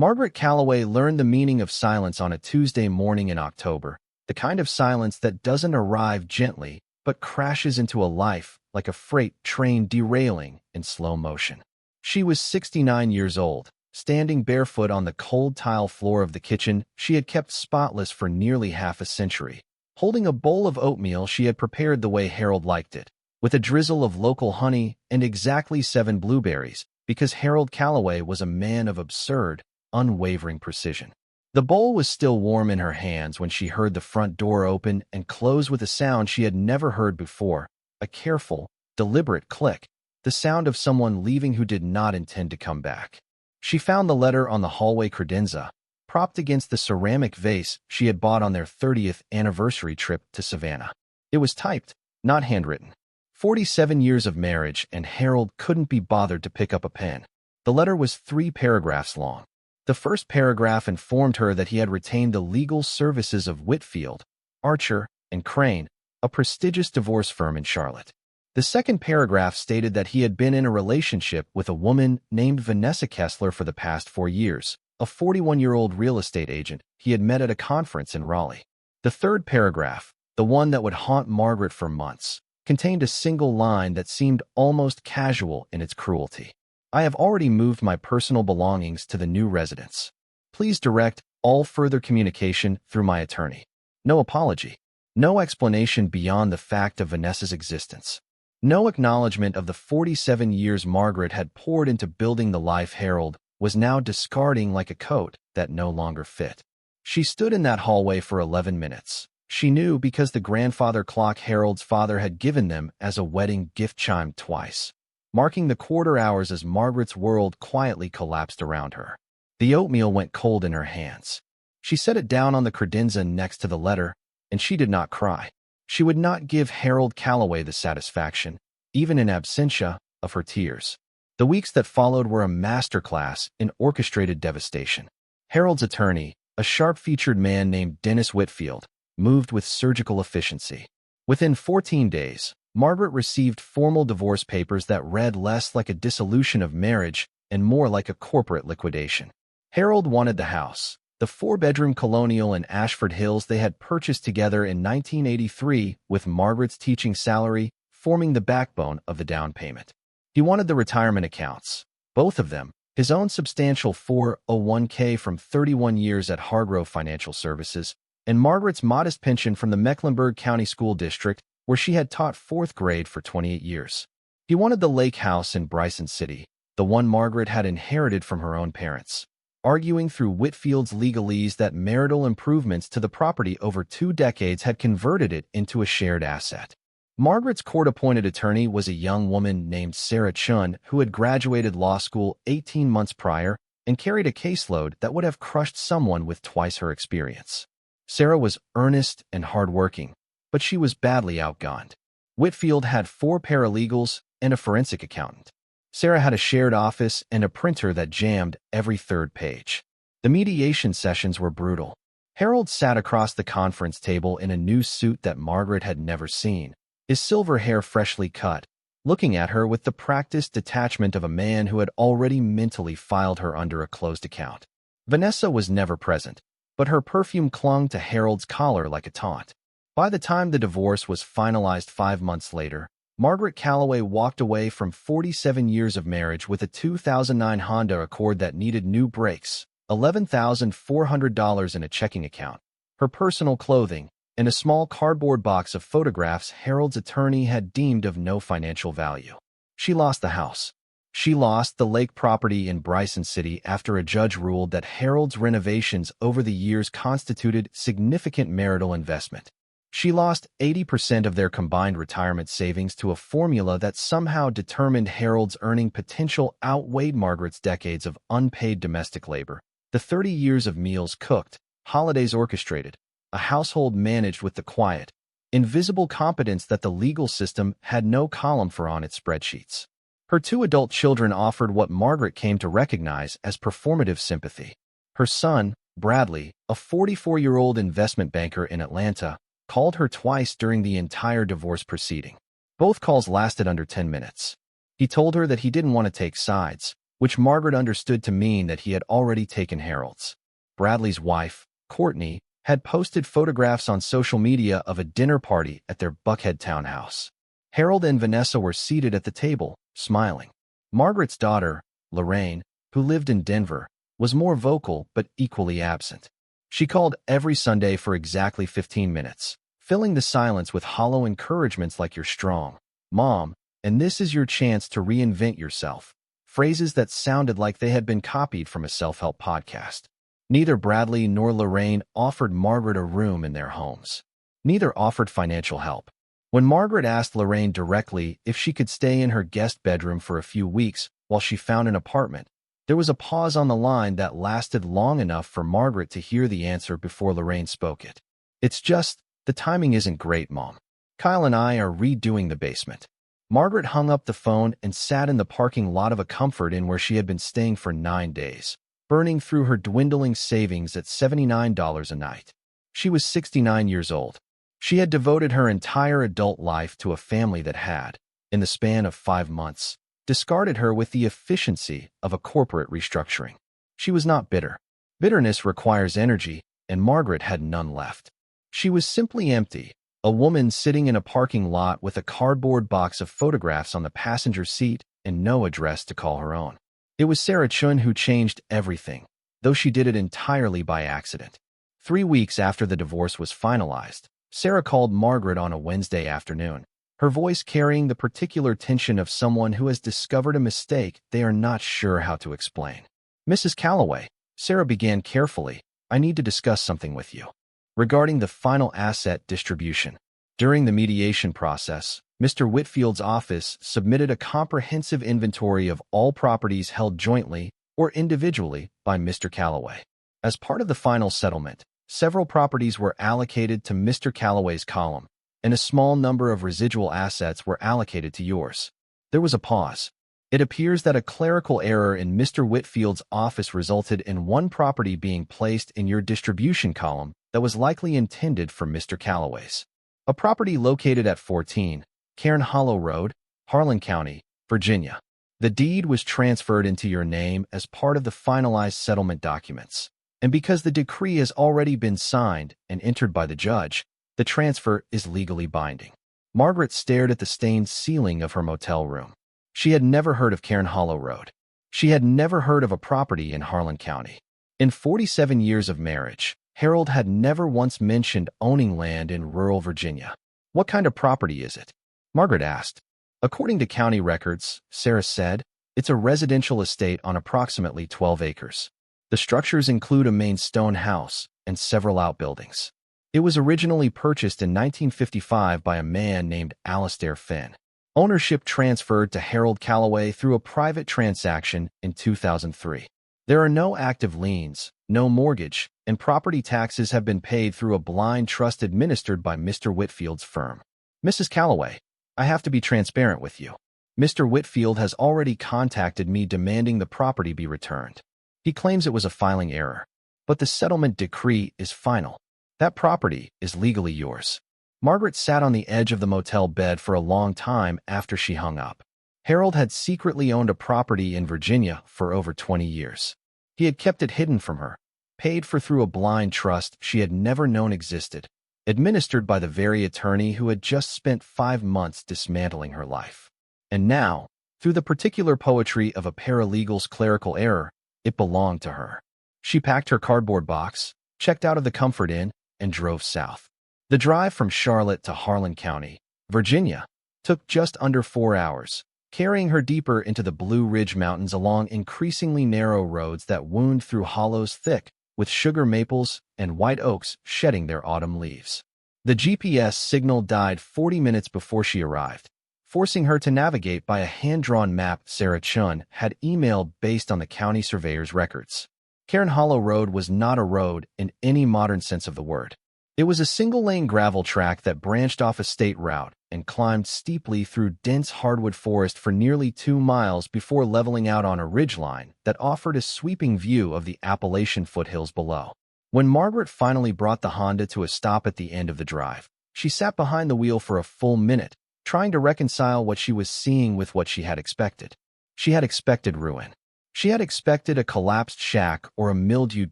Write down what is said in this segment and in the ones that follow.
Margaret Calloway learned the meaning of silence on a Tuesday morning in October, the kind of silence that doesn't arrive gently, but crashes into a life like a freight train derailing in slow motion. She was 69 years old, standing barefoot on the cold tile floor of the kitchen she had kept spotless for nearly half a century, holding a bowl of oatmeal she had prepared the way Harold liked it, with a drizzle of local honey and exactly 7 blueberries, because Harold Calloway was a man of absurd, unwavering precision. The bowl was still warm in her hands when she heard the front door open and close with a sound she had never heard before, a careful, deliberate click, the sound of someone leaving who did not intend to come back. She found the letter on the hallway credenza, propped against the ceramic vase she had bought on their 30th anniversary trip to Savannah. It was typed, not handwritten. 47 years of marriage, and Harold couldn't be bothered to pick up a pen. The letter was 3 paragraphs long. The first paragraph informed her that he had retained the legal services of Whitfield, Archer, and Crane, a prestigious divorce firm in Charlotte. The second paragraph stated that he had been in a relationship with a woman named Vanessa Kessler for the past 4 years, a 41-year-old real estate agent he had met at a conference in Raleigh. The third paragraph, the one that would haunt Margaret for months, contained a single line that seemed almost casual in its cruelty. I have already moved my personal belongings to the new residence. Please direct all further communication through my attorney. No apology. No explanation beyond the fact of Vanessa's existence. No acknowledgement of the 47 years Margaret had poured into building the life Harold was now discarding like a coat that no longer fit. She stood in that hallway for 11 minutes. She knew because the grandfather clock Harold's father had given them as a wedding gift chimed twice, marking the quarter hours as Margaret's world quietly collapsed around her. The oatmeal went cold in her hands. She set it down on the credenza next to the letter, and she did not cry. She would not give Harold Calloway the satisfaction, even in absentia, of her tears. The weeks that followed were a masterclass in orchestrated devastation. Harold's attorney, a sharp-featured man named Dennis Whitfield, moved with surgical efficiency. Within 14 days, Margaret received formal divorce papers that read less like a dissolution of marriage and more like a corporate liquidation. Harold wanted the house, the 4-bedroom colonial in Ashford Hills they had purchased together in 1983, with Margaret's teaching salary forming the backbone of the down payment. He wanted the retirement accounts, both of them, his own substantial 401k from 31 years at Hargrove Financial Services, and Margaret's modest pension from the Mecklenburg County School District, where she had taught 4th grade for 28 years. He wanted the lake house in Bryson City, the one Margaret had inherited from her own parents, arguing through Whitfield's legalese that marital improvements to the property over 2 decades had converted it into a shared asset. Margaret's court-appointed attorney was a young woman named Sarah Chun who had graduated law school 18 months prior and carried a caseload that would have crushed someone with twice her experience. Sarah was earnest and hardworking, but she was badly outgunned. Whitfield had 4 paralegals and a forensic accountant. Sarah had a shared office and a printer that jammed every 3rd page. The mediation sessions were brutal. Harold sat across the conference table in a new suit that Margaret had never seen, his silver hair freshly cut, looking at her with the practiced detachment of a man who had already mentally filed her under a closed account. Vanessa was never present, but her perfume clung to Harold's collar like a taunt. By the time the divorce was finalized 5 months later, Margaret Calloway walked away from 47 years of marriage with a 2009 Honda Accord that needed new brakes, $11,400 in a checking account, her personal clothing, and a small cardboard box of photographs Harold's attorney had deemed of no financial value. She lost the house. She lost the lake property in Bryson City after a judge ruled that Harold's renovations over the years constituted significant marital investment. She lost 80% of their combined retirement savings to a formula that somehow determined Harold's earning potential outweighed Margaret's decades of unpaid domestic labor, the 30 years of meals cooked, holidays orchestrated, a household managed with the quiet, invisible competence that the legal system had no column for on its spreadsheets. Her 2 adult children offered what Margaret came to recognize as performative sympathy. Her son, Bradley, a 44-year-old investment banker in Atlanta, called her twice during the entire divorce proceeding. Both calls lasted under 10 minutes. He told her that he didn't want to take sides, which Margaret understood to mean that he had already taken Harold's. Bradley's wife, Courtney, had posted photographs on social media of a dinner party at their Buckhead townhouse. Harold and Vanessa were seated at the table, smiling. Margaret's daughter, Lorraine, who lived in Denver, was more vocal but equally absent. She called every Sunday for exactly 15 minutes, filling the silence with hollow encouragements like "You're strong, Mom, and this is your chance to reinvent yourself," phrases that sounded like they had been copied from a self-help podcast. Neither Bradley nor Lorraine offered Margaret a room in their homes. Neither offered financial help. When Margaret asked Lorraine directly if she could stay in her guest bedroom for a few weeks while she found an apartment, there was a pause on the line that lasted long enough for Margaret to hear the answer before Lorraine spoke it. "It's just, the timing isn't great, Mom. Kyle and I are redoing the basement." Margaret hung up the phone and sat in the parking lot of a Comfort Inn where she had been staying for 9 days, burning through her dwindling savings at $79 a night. She was 69 years old. She had devoted her entire adult life to a family that had, in the span of 5 months, discarded her with the efficiency of a corporate restructuring. She was not bitter. Bitterness requires energy, and Margaret had none left. She was simply empty, a woman sitting in a parking lot with a cardboard box of photographs on the passenger seat and no address to call her own. It was Sarah Chun who changed everything, though she did it entirely by accident. 3 weeks after the divorce was finalized, Sarah called Margaret on a Wednesday afternoon, her voice carrying the particular tension of someone who has discovered a mistake they are not sure how to explain. "Mrs. Calloway," Sarah began carefully, "I need to discuss something with you regarding the final asset distribution. During the mediation process, Mr. Whitfield's office submitted a comprehensive inventory of all properties held jointly or individually by Mr. Calloway. As part of the final settlement, several properties were allocated to Mr. Calloway's column, and a small number of residual assets were allocated to yours." There was a pause. "It appears that a clerical error in Mr. Whitfield's office resulted in one property being placed in your distribution column that was likely intended for Mr. Calloway's. A property located at 14 Cairn Hollow Road, Harlan County, Virginia. The deed was transferred into your name as part of the finalized settlement documents, and because the decree has already been signed and entered by the judge, the transfer is legally binding." Margaret stared at the stained ceiling of her motel room. She had never heard of Cairn Hollow Road. She had never heard of a property in Harlan County. In 47 years of marriage, Harold had never once mentioned owning land in rural Virginia. "What kind of property is it?" Margaret asked. "According to county records," Sarah said, "it's a residential estate on approximately 12 acres. The structures include a main stone house and several outbuildings. It was originally purchased in 1955 by a man named Alastair Finn. Ownership transferred to Harold Calloway through a private transaction in 2003. There are no active liens, no mortgage, and property taxes have been paid through a blind trust administered by Mr. Whitfield's firm. Mrs. Calloway, I have to be transparent with you. Mr. Whitfield has already contacted me demanding the property be returned. He claims it was a filing error, but the settlement decree is final. That property is legally yours." Margaret sat on the edge of the motel bed for a long time after she hung up. Harold had secretly owned a property in Virginia for over 20 years. He had kept it hidden from her, paid for through a blind trust she had never known existed, administered by the very attorney who had just spent 5 months dismantling her life. And now, through the particular poetry of a paralegal's clerical error, it belonged to her. She packed her cardboard box, checked out of the Comfort Inn, and drove south. The drive from Charlotte to Harlan County, Virginia, took just under 4 hours, carrying her deeper into the Blue Ridge Mountains along increasingly narrow roads that wound through hollows thick with sugar maples and white oaks shedding their autumn leaves. The GPS signal died 40 minutes before she arrived, forcing her to navigate by a hand-drawn map Sarah Chun had emailed based on the county surveyor's records. Cairn Hollow Road was not a road in any modern sense of the word. It was a single-lane gravel track that branched off a state route and climbed steeply through dense hardwood forest for nearly 2 miles before leveling out on a ridgeline that offered a sweeping view of the Appalachian foothills below. When Margaret finally brought the Honda to a stop at the end of the drive, she sat behind the wheel for a full minute, trying to reconcile what she was seeing with what she had expected. She had expected ruin. She had expected a collapsed shack or a mildewed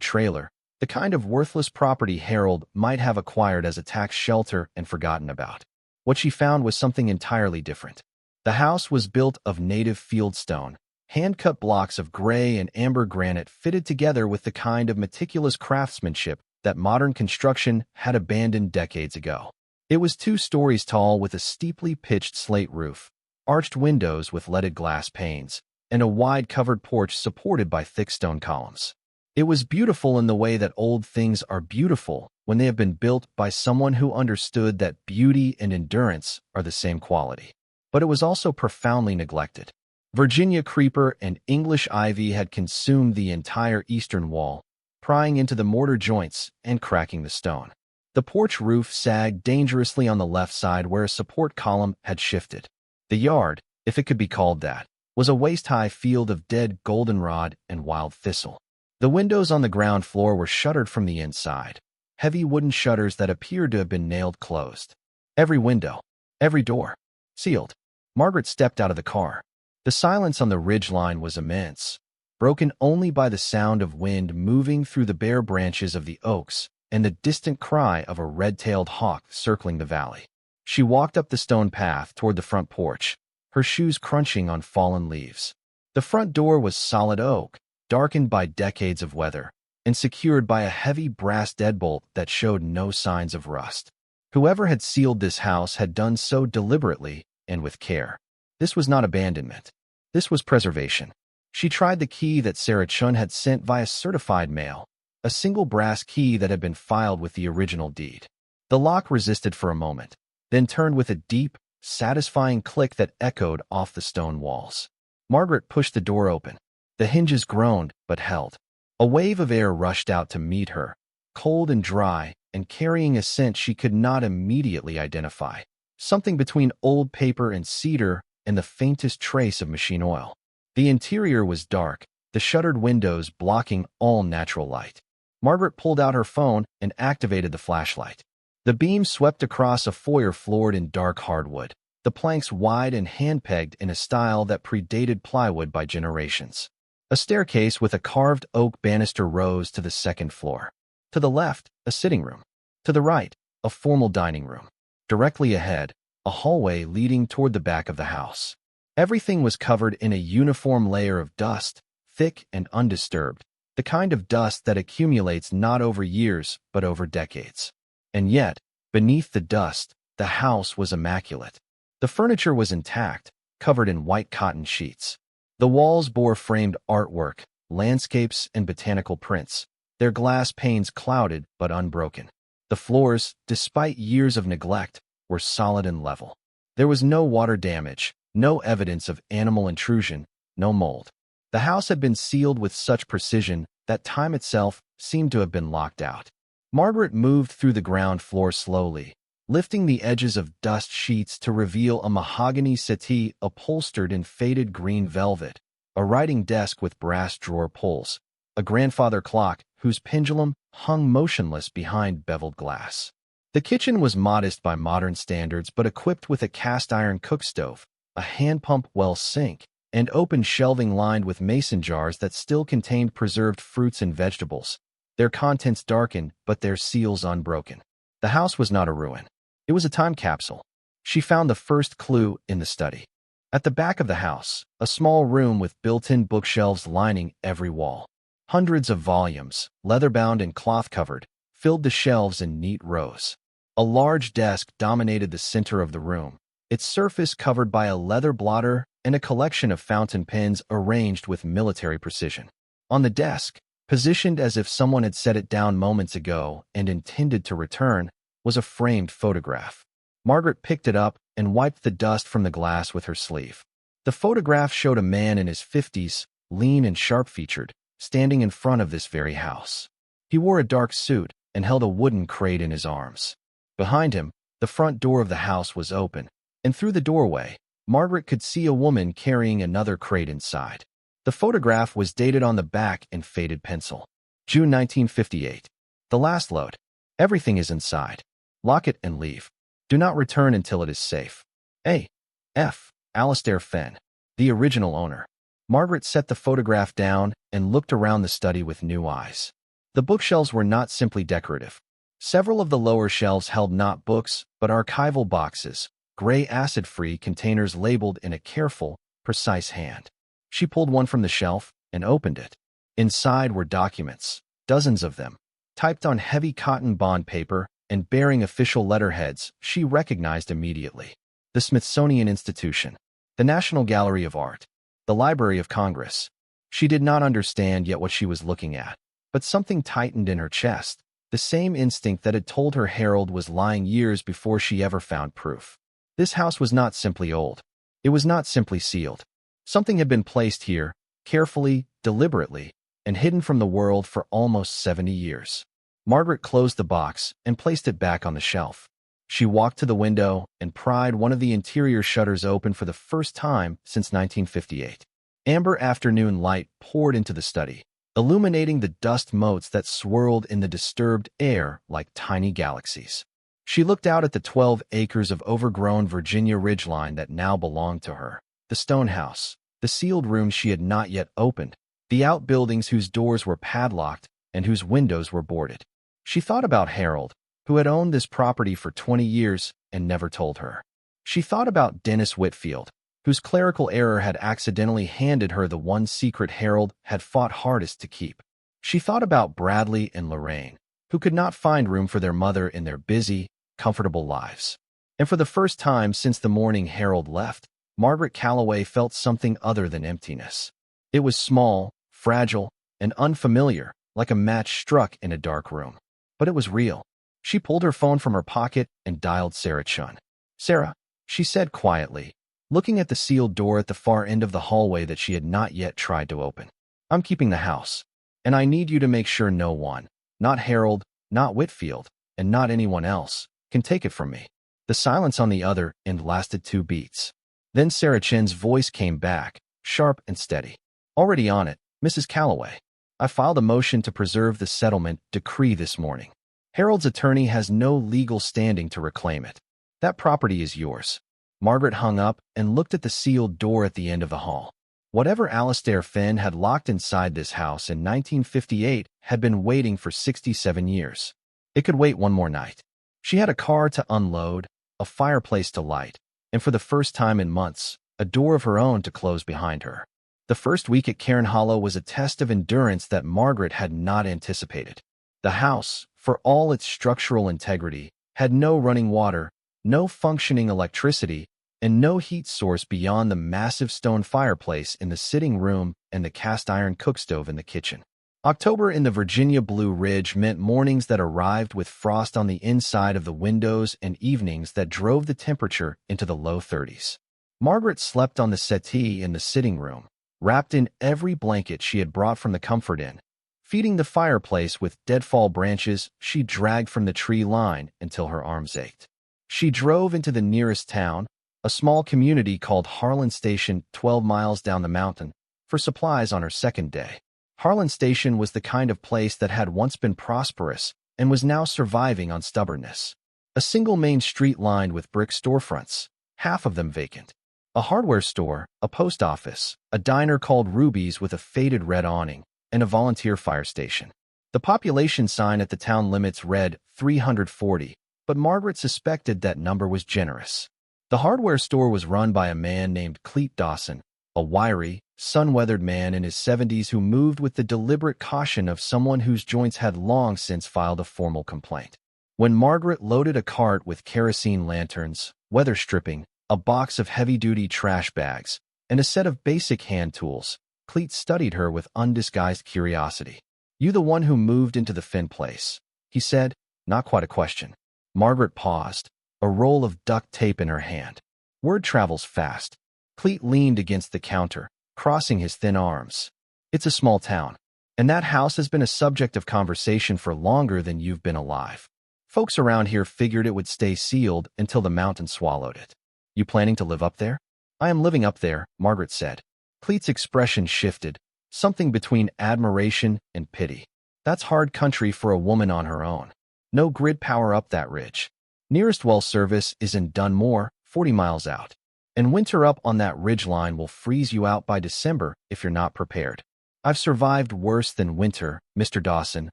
trailer, the kind of worthless property Harold might have acquired as a tax shelter and forgotten about. What she found was something entirely different. The house was built of native fieldstone, hand-cut blocks of gray and amber granite fitted together with the kind of meticulous craftsmanship that modern construction had abandoned decades ago. It was 2 stories tall with a steeply pitched slate roof, arched windows with leaded glass panes, and a wide covered porch supported by thick stone columns. It was beautiful in the way that old things are beautiful when they have been built by someone who understood that beauty and endurance are the same quality. But it was also profoundly neglected. Virginia creeper and English ivy had consumed the entire eastern wall, prying into the mortar joints and cracking the stone. The porch roof sagged dangerously on the left side where a support column had shifted. The yard, if it could be called that, was a waist-high field of dead goldenrod and wild thistle. The windows on the ground floor were shuttered from the inside, heavy wooden shutters that appeared to have been nailed closed. Every window, every door, sealed. Margaret stepped out of the car. The silence on the ridgeline was immense, broken only by the sound of wind moving through the bare branches of the oaks and the distant cry of a red-tailed hawk circling the valley. She walked up the stone path toward the front porch, her shoes crunching on fallen leaves. The front door was solid oak, darkened by decades of weather, and secured by a heavy brass deadbolt that showed no signs of rust. Whoever had sealed this house had done so deliberately and with care. This was not abandonment. This was preservation. She tried the key that Sarah Chun had sent via certified mail, a single brass key that had been filed with the original deed. The lock resisted for a moment, then turned with a deep, satisfying click that echoed off the stone walls. Margaret pushed the door open. The hinges groaned, but held. A wave of air rushed out to meet her, cold and dry, and carrying a scent she could not immediately identify. Something between old paper and cedar and the faintest trace of machine oil. The interior was dark, the shuttered windows blocking all natural light. Margaret pulled out her phone and activated the flashlight. The beam swept across a foyer floored in dark hardwood, the planks wide and hand-pegged in a style that predated plywood by generations. A staircase with a carved oak banister rose to the second floor. To the left, a sitting room. To the right, a formal dining room. Directly ahead, a hallway leading toward the back of the house. Everything was covered in a uniform layer of dust, thick and undisturbed, the kind of dust that accumulates not over years but over decades. And yet, beneath the dust, the house was immaculate. The furniture was intact, covered in white cotton sheets. The walls bore framed artwork, landscapes, and botanical prints, their glass panes clouded but unbroken. The floors, despite years of neglect, were solid and level. There was no water damage, no evidence of animal intrusion, no mold. The house had been sealed with such precision that time itself seemed to have been locked out. Margaret moved through the ground floor slowly, lifting the edges of dust sheets to reveal a mahogany settee upholstered in faded green velvet, a writing desk with brass drawer pulls, a grandfather clock whose pendulum hung motionless behind beveled glass. The kitchen was modest by modern standards but equipped with a cast-iron cookstove, a hand-pump well sink, and open shelving lined with mason jars that still contained preserved fruits and vegetables, their contents darkened but their seals unbroken. The house was not a ruin. It was a time capsule. She found the first clue in the study. At the back of the house, a small room with built-in bookshelves lining every wall. Hundreds of volumes, leather-bound and cloth-covered, filled the shelves in neat rows. A large desk dominated the center of the room, its surface covered by a leather blotter and a collection of fountain pens arranged with military precision. On the desk, positioned as if someone had set it down moments ago and intended to return, was a framed photograph. Margaret picked it up and wiped the dust from the glass with her sleeve. The photograph showed a man in his 50s, lean and sharp-featured, standing in front of this very house. He wore a dark suit and held a wooden crate in his arms. Behind him, the front door of the house was open, and through the doorway, Margaret could see a woman carrying another crate inside. The photograph was dated on the back in faded pencil. June 1958. The last load. Everything is inside. Lock it and leave. Do not return until it is safe. A. F. Alistair Fenn, the original owner. Margaret set the photograph down and looked around the study with new eyes. The bookshelves were not simply decorative. Several of the lower shelves held not books, but archival boxes, gray acid-free containers labeled in a careful, precise hand. She pulled one from the shelf and opened it. Inside were documents, dozens of them, typed on heavy cotton bond paper and bearing official letterheads she recognized immediately. The Smithsonian Institution, the National Gallery of Art, the Library of Congress. She did not understand yet what she was looking at, but something tightened in her chest, the same instinct that had told her Harold was lying years before she ever found proof. This house was not simply old. It was not simply sealed. Something had been placed here, carefully, deliberately, and hidden from the world for almost 70 years. Margaret closed the box and placed it back on the shelf. She walked to the window and pried one of the interior shutters open for the first time since 1958. Amber afternoon light poured into the study, illuminating the dust motes that swirled in the disturbed air like tiny galaxies. She looked out at the 12 acres of overgrown Virginia ridgeline that now belonged to her, the stone house, the sealed rooms she had not yet opened, the outbuildings whose doors were padlocked and whose windows were boarded. She thought about Harold, who had owned this property for 20 years and never told her. She thought about Dennis Whitfield, whose clerical error had accidentally handed her the one secret Harold had fought hardest to keep. She thought about Bradley and Lorraine, who could not find room for their mother in their busy, comfortable lives. And for the first time since the morning Harold left, Margaret Calloway felt something other than emptiness. It was small, fragile, and unfamiliar, like a match struck in a dark room. But it was real. She pulled her phone from her pocket and dialed Sarah Chun. "Sarah," she said quietly, looking at the sealed door at the far end of the hallway that she had not yet tried to open. "I'm keeping the house, and I need you to make sure no one, not Harold, not Whitfield, and not anyone else, can take it from me." The silence on the other end lasted 2 beats. Then Sarah Chin's voice came back, sharp and steady. "Already on it, Mrs. Calloway. I filed a motion to preserve the settlement decree this morning. Harold's attorney has no legal standing to reclaim it. That property is yours." Margaret hung up and looked at the sealed door at the end of the hall. Whatever Alistair Finn had locked inside this house in 1958 had been waiting for 67 years. It could wait one more night. She had a car to unload, a fireplace to light, and for the first time in months, a door of her own to close behind her. The first week at Cairn Hollow was a test of endurance that Margaret had not anticipated. The house, for all its structural integrity, had no running water, no functioning electricity, and no heat source beyond the massive stone fireplace in the sitting room and the cast-iron cookstove in the kitchen. October in the Virginia Blue Ridge meant mornings that arrived with frost on the inside of the windows and evenings that drove the temperature into the low 30s. Margaret slept on the settee in the sitting room, wrapped in every blanket she had brought from the Comfort Inn. Feeding the fireplace with deadfall branches she dragged from the tree line until her arms ached. She drove into the nearest town, a small community called Harlan Station 12 miles down the mountain, for supplies on her second day. Harlan Station was the kind of place that had once been prosperous and was now surviving on stubbornness. A single main street lined with brick storefronts, half of them vacant. A hardware store, a post office, a diner called Ruby's with a faded red awning, and a volunteer fire station. The population sign at the town limits read 340, but Margaret suspected that number was generous. The hardware store was run by a man named Cleet Dawson, a wiry, sun-weathered man in his 70s who moved with the deliberate caution of someone whose joints had long since filed a formal complaint. When Margaret loaded a cart with kerosene lanterns, weather stripping, a box of heavy-duty trash bags, and a set of basic hand tools, Cleet studied her with undisguised curiosity. "You the one who moved into the Finn place?" he said, not quite a question. Margaret paused, a roll of duct tape in her hand. "Word travels fast." Cleet leaned against the counter, crossing his thin arms. "It's a small town, and that house has been a subject of conversation for longer than you've been alive. Folks around here figured it would stay sealed until the mountain swallowed it." "You planning to live up there?" "I am living up there," Margaret said. Cleet's expression shifted, something between admiration and pity. "That's hard country for a woman on her own. No grid power up that ridge. Nearest well service is in Dunmore, 40 miles out. And winter up on that ridgeline will freeze you out by December if you're not prepared. I've survived worse than winter, Mr. Dawson,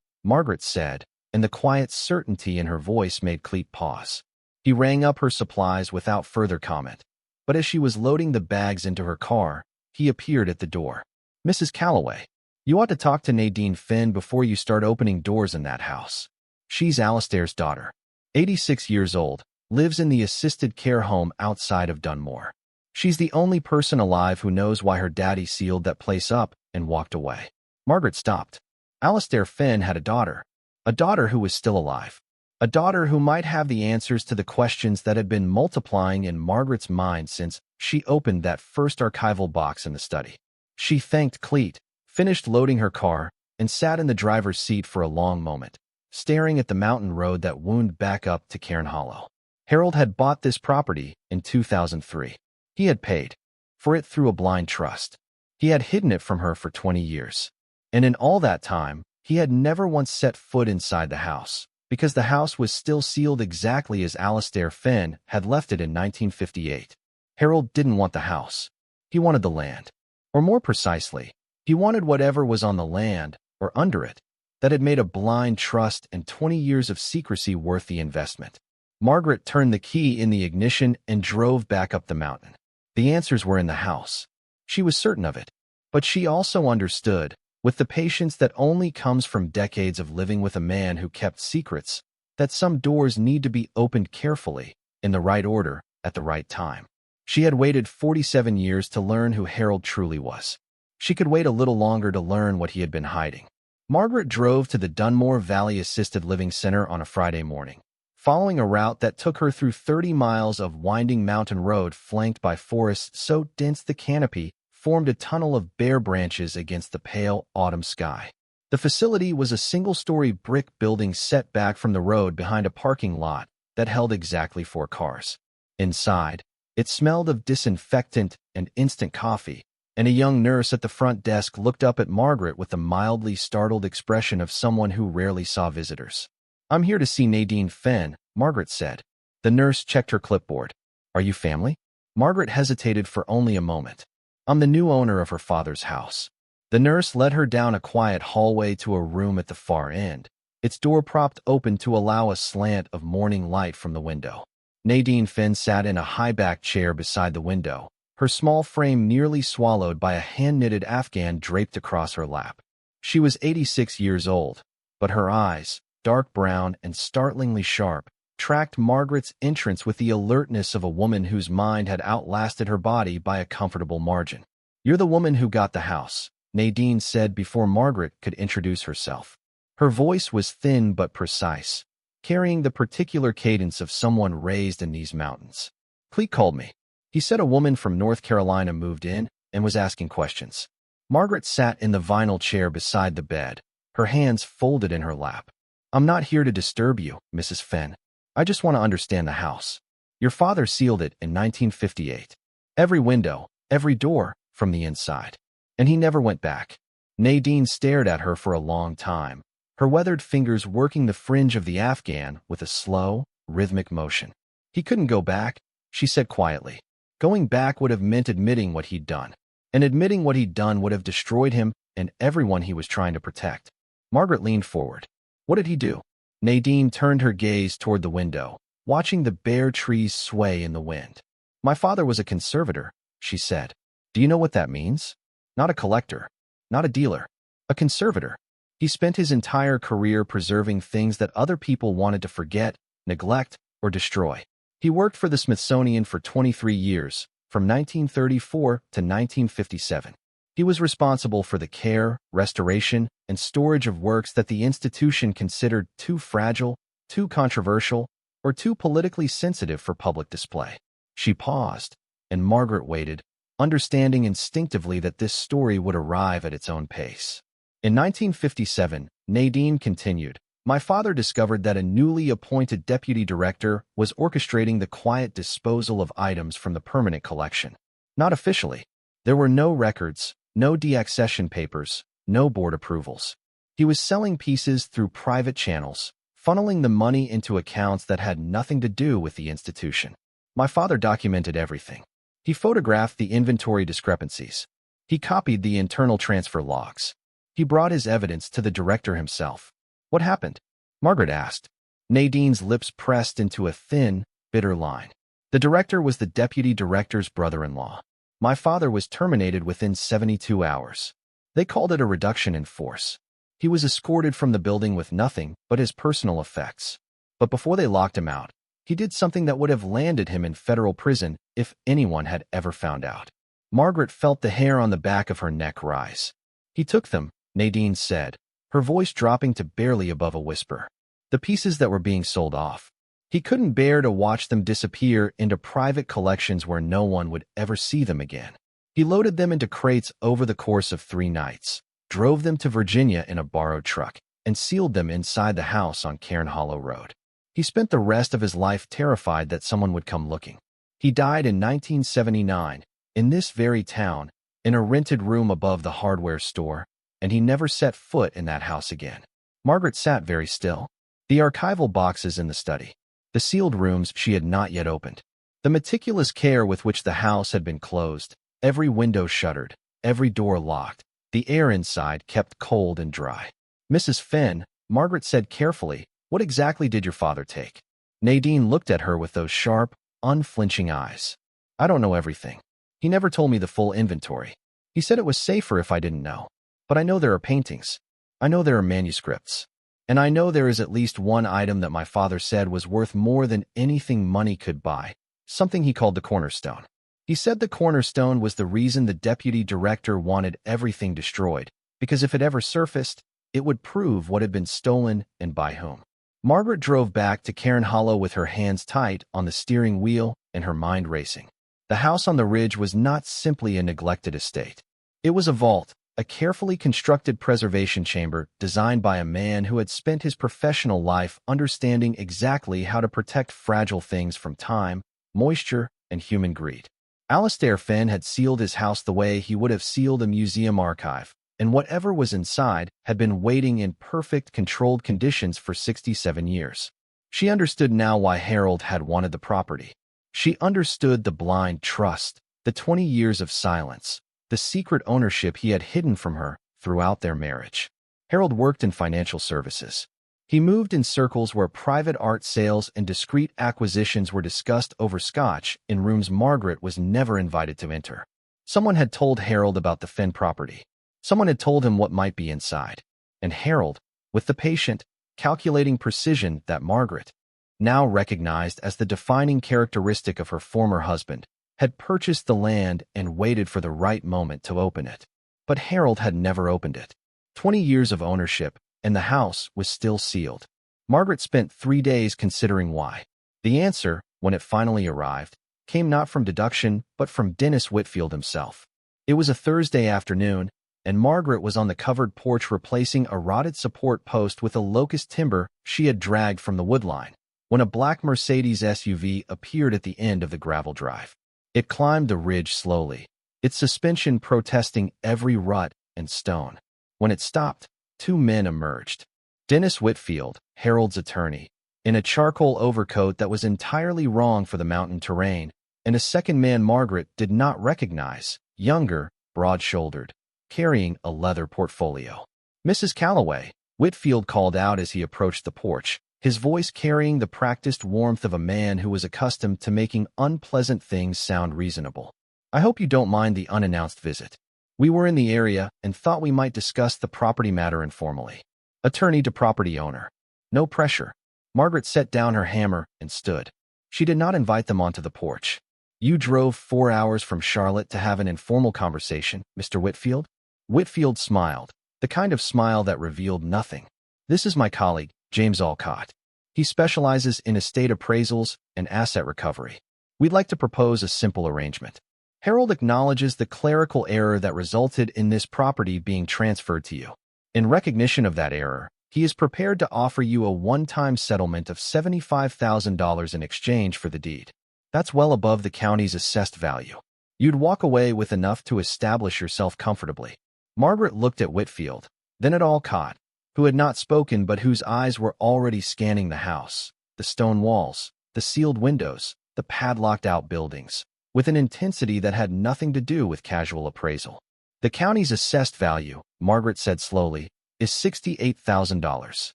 Margaret said, and the quiet certainty in her voice made Cleet pause. He rang up her supplies without further comment. But as she was loading the bags into her car, he appeared at the door. Mrs. Calloway, you ought to talk to Nadine Finn before you start opening doors in that house. She's Alistair's daughter, 86 years old, lives in the assisted care home outside of Dunmore. She's the only person alive who knows why her daddy sealed that place up and walked away. Margaret stopped. Alistair Finn had a daughter who was still alive. A daughter who might have the answers to the questions that had been multiplying in Margaret's mind since she opened that first archival box in the study. She thanked Cleet, finished loading her car, and sat in the driver's seat for a long moment, staring at the mountain road that wound back up to Cairn Hollow. Harold had bought this property in 2003. He had paid for it through a blind trust. He had hidden it from her for 20 years. And in all that time, he had never once set foot inside the house, because the house was still sealed exactly as Alistair Finn had left it in 1958. Harold didn't want the house. He wanted the land. Or more precisely, he wanted whatever was on the land, or under it, that had made a blind trust and 20 years of secrecy worth the investment. Margaret turned the key in the ignition and drove back up the mountain. The answers were in the house. She was certain of it. But she also understood, with the patience that only comes from decades of living with a man who kept secrets, that some doors need to be opened carefully, in the right order, at the right time. She had waited 47 years to learn who Harold truly was. She could wait a little longer to learn what he had been hiding. Margaret drove to the Dunmore Valley Assisted Living Center on a Friday morning, following a route that took her through 30 miles of winding mountain road flanked by forests so dense the canopy formed a tunnel of bare branches against the pale autumn sky. The facility was a single-story brick building set back from the road behind a parking lot that held exactly 4 cars. Inside, it smelled of disinfectant and instant coffee, and a young nurse at the front desk looked up at Margaret with the mildly startled expression of someone who rarely saw visitors. "I'm here to see Nadine Finn," Margaret said. The nurse checked her clipboard. "Are you family?" Margaret hesitated for only a moment. "I'm the new owner of her father's house." The nurse led her down a quiet hallway to a room at the far end, its door propped open to allow a slant of morning light from the window. Nadine Finn sat in a high-backed chair beside the window, her small frame nearly swallowed by a hand-knitted afghan draped across her lap. She was 86 years old, but her eyes, dark brown and startlingly sharp, tracked Margaret's entrance with the alertness of a woman whose mind had outlasted her body by a comfortable margin. "You're the woman who got the house," Nadine said before Margaret could introduce herself. Her voice was thin but precise, carrying the particular cadence of someone raised in these mountains. "Cleet called me. He said a woman from North Carolina moved in and was asking questions." Margaret sat in the vinyl chair beside the bed, her hands folded in her lap. "I'm not here to disturb you, Mrs. Finn. I just want to understand the house. Your father sealed it in 1958. Every window, every door, from the inside. And he never went back." Nadine stared at her for a long time, her weathered fingers working the fringe of the afghan with a slow, rhythmic motion. "He couldn't go back," she said quietly. "Going back would have meant admitting what he'd done. And admitting what he'd done would have destroyed him and everyone he was trying to protect." Margaret leaned forward. "What did he do?" Nadine turned her gaze toward the window, watching the bare trees sway in the wind. "My father was a conservator," she said. "Do you know what that means? Not a collector, not a dealer, a conservator. He spent his entire career preserving things that other people wanted to forget, neglect, or destroy. He worked for the Smithsonian for 23 years, from 1934 to 1957. He was responsible for the care, restoration, and storage of works that the institution considered too fragile, too controversial, or too politically sensitive for public display." She paused, and Margaret waited, understanding instinctively that this story would arrive at its own pace. In 1957, Nadine continued, "My father discovered that a newly appointed deputy director was orchestrating the quiet disposal of items from the permanent collection. Not officially. There were no records, no deaccession papers, no board approvals. He was selling pieces through private channels, funneling the money into accounts that had nothing to do with the institution. My father documented everything. He photographed the inventory discrepancies. He copied the internal transfer logs. He brought his evidence to the director himself. What happened? Margaret asked. Nadine's lips pressed into a thin, bitter line. The director was the deputy director's brother-in-law. My father was terminated within 72 hours. They called it a reduction in force. He was escorted from the building with nothing but his personal effects. But before they locked him out, he did something that would have landed him in federal prison if anyone had ever found out. Margaret felt the hair on the back of her neck rise. He took them, Nadine said, her voice dropping to barely above a whisper. The pieces that were being sold off. He couldn't bear to watch them disappear into private collections where no one would ever see them again. He loaded them into crates over the course of 3 nights, drove them to Virginia in a borrowed truck, and sealed them inside the house on Cairn Hollow Road. He spent the rest of his life terrified that someone would come looking. He died in 1979, in this very town, in a rented room above the hardware store, and he never set foot in that house again. Margaret sat very still. The archival boxes in the study, the sealed rooms she had not yet opened, the meticulous care with which the house had been closed, every window shuttered, every door locked, the air inside kept cold and dry. Mrs. Fenn, Margaret said carefully, what exactly did your father take? Nadine looked at her with those sharp, unflinching eyes. I don't know everything. He never told me the full inventory. He said it was safer if I didn't know. But I know there are paintings. I know there are manuscripts. And I know there is at least one item that my father said was worth more than anything money could buy, something he called the cornerstone. He said the cornerstone was the reason the deputy director wanted everything destroyed, because if it ever surfaced, it would prove what had been stolen and by whom. Margaret drove back to Cairn Hollow with her hands tight on the steering wheel and her mind racing. The house on the ridge was not simply a neglected estate. It was a vault, a carefully constructed preservation chamber designed by a man who had spent his professional life understanding exactly how to protect fragile things from time, moisture, and human greed. Alastair Fenn had sealed his house the way he would have sealed a museum archive, and whatever was inside had been waiting in perfect, controlled conditions for 67 years. She understood now why Harold had wanted the property. She understood the blind trust, the 20 years of silence, the secret ownership he had hidden from her throughout their marriage. Harold worked in financial services. He moved in circles where private art sales and discreet acquisitions were discussed over scotch in rooms Margaret was never invited to enter. Someone had told Harold about the Fenn property. Someone had told him what might be inside. And Harold, with the patient, calculating precision that Margaret, now recognized as the defining characteristic of her former husband, had purchased the land and waited for the right moment to open it. But Harold had never opened it. 20 years of ownership, and the house was still sealed. Margaret spent 3 days considering why. The answer, when it finally arrived, came not from deduction, but from Dennis Whitfield himself. It was a Thursday afternoon, and Margaret was on the covered porch replacing a rotted support post with a locust timber she had dragged from the woodline, when a black Mercedes SUV appeared at the end of the gravel drive. It climbed the ridge slowly, its suspension protesting every rut and stone. When it stopped, 2 men emerged. Dennis Whitfield, Harold's attorney, in a charcoal overcoat that was entirely wrong for the mountain terrain, and a second man Margaret did not recognize, younger, broad-shouldered, carrying a leather portfolio. Mrs. Calloway, Whitfield called out as he approached the porch, his voice carrying the practiced warmth of a man who was accustomed to making unpleasant things sound reasonable. I hope you don't mind the unannounced visit. We were in the area and thought we might discuss the property matter informally. Attorney to property owner. No pressure. Margaret set down her hammer and stood. She did not invite them onto the porch. You drove 4 hours from Charlotte to have an informal conversation, Mr. Whitfield? Whitfield smiled, the kind of smile that revealed nothing. This is my colleague, James Alcott. He specializes in estate appraisals and asset recovery. We'd like to propose a simple arrangement. Harold acknowledges the clerical error that resulted in this property being transferred to you. In recognition of that error, he is prepared to offer you a one-time settlement of $75,000 in exchange for the deed. That's well above the county's assessed value. You'd walk away with enough to establish yourself comfortably. Margaret looked at Whitfield, then at Alcott, who had not spoken but whose eyes were already scanning the house, the stone walls, the sealed windows, the padlocked-out buildings. with an intensity that had nothing to do with casual appraisal. The county's assessed value, Margaret said slowly, is $68,000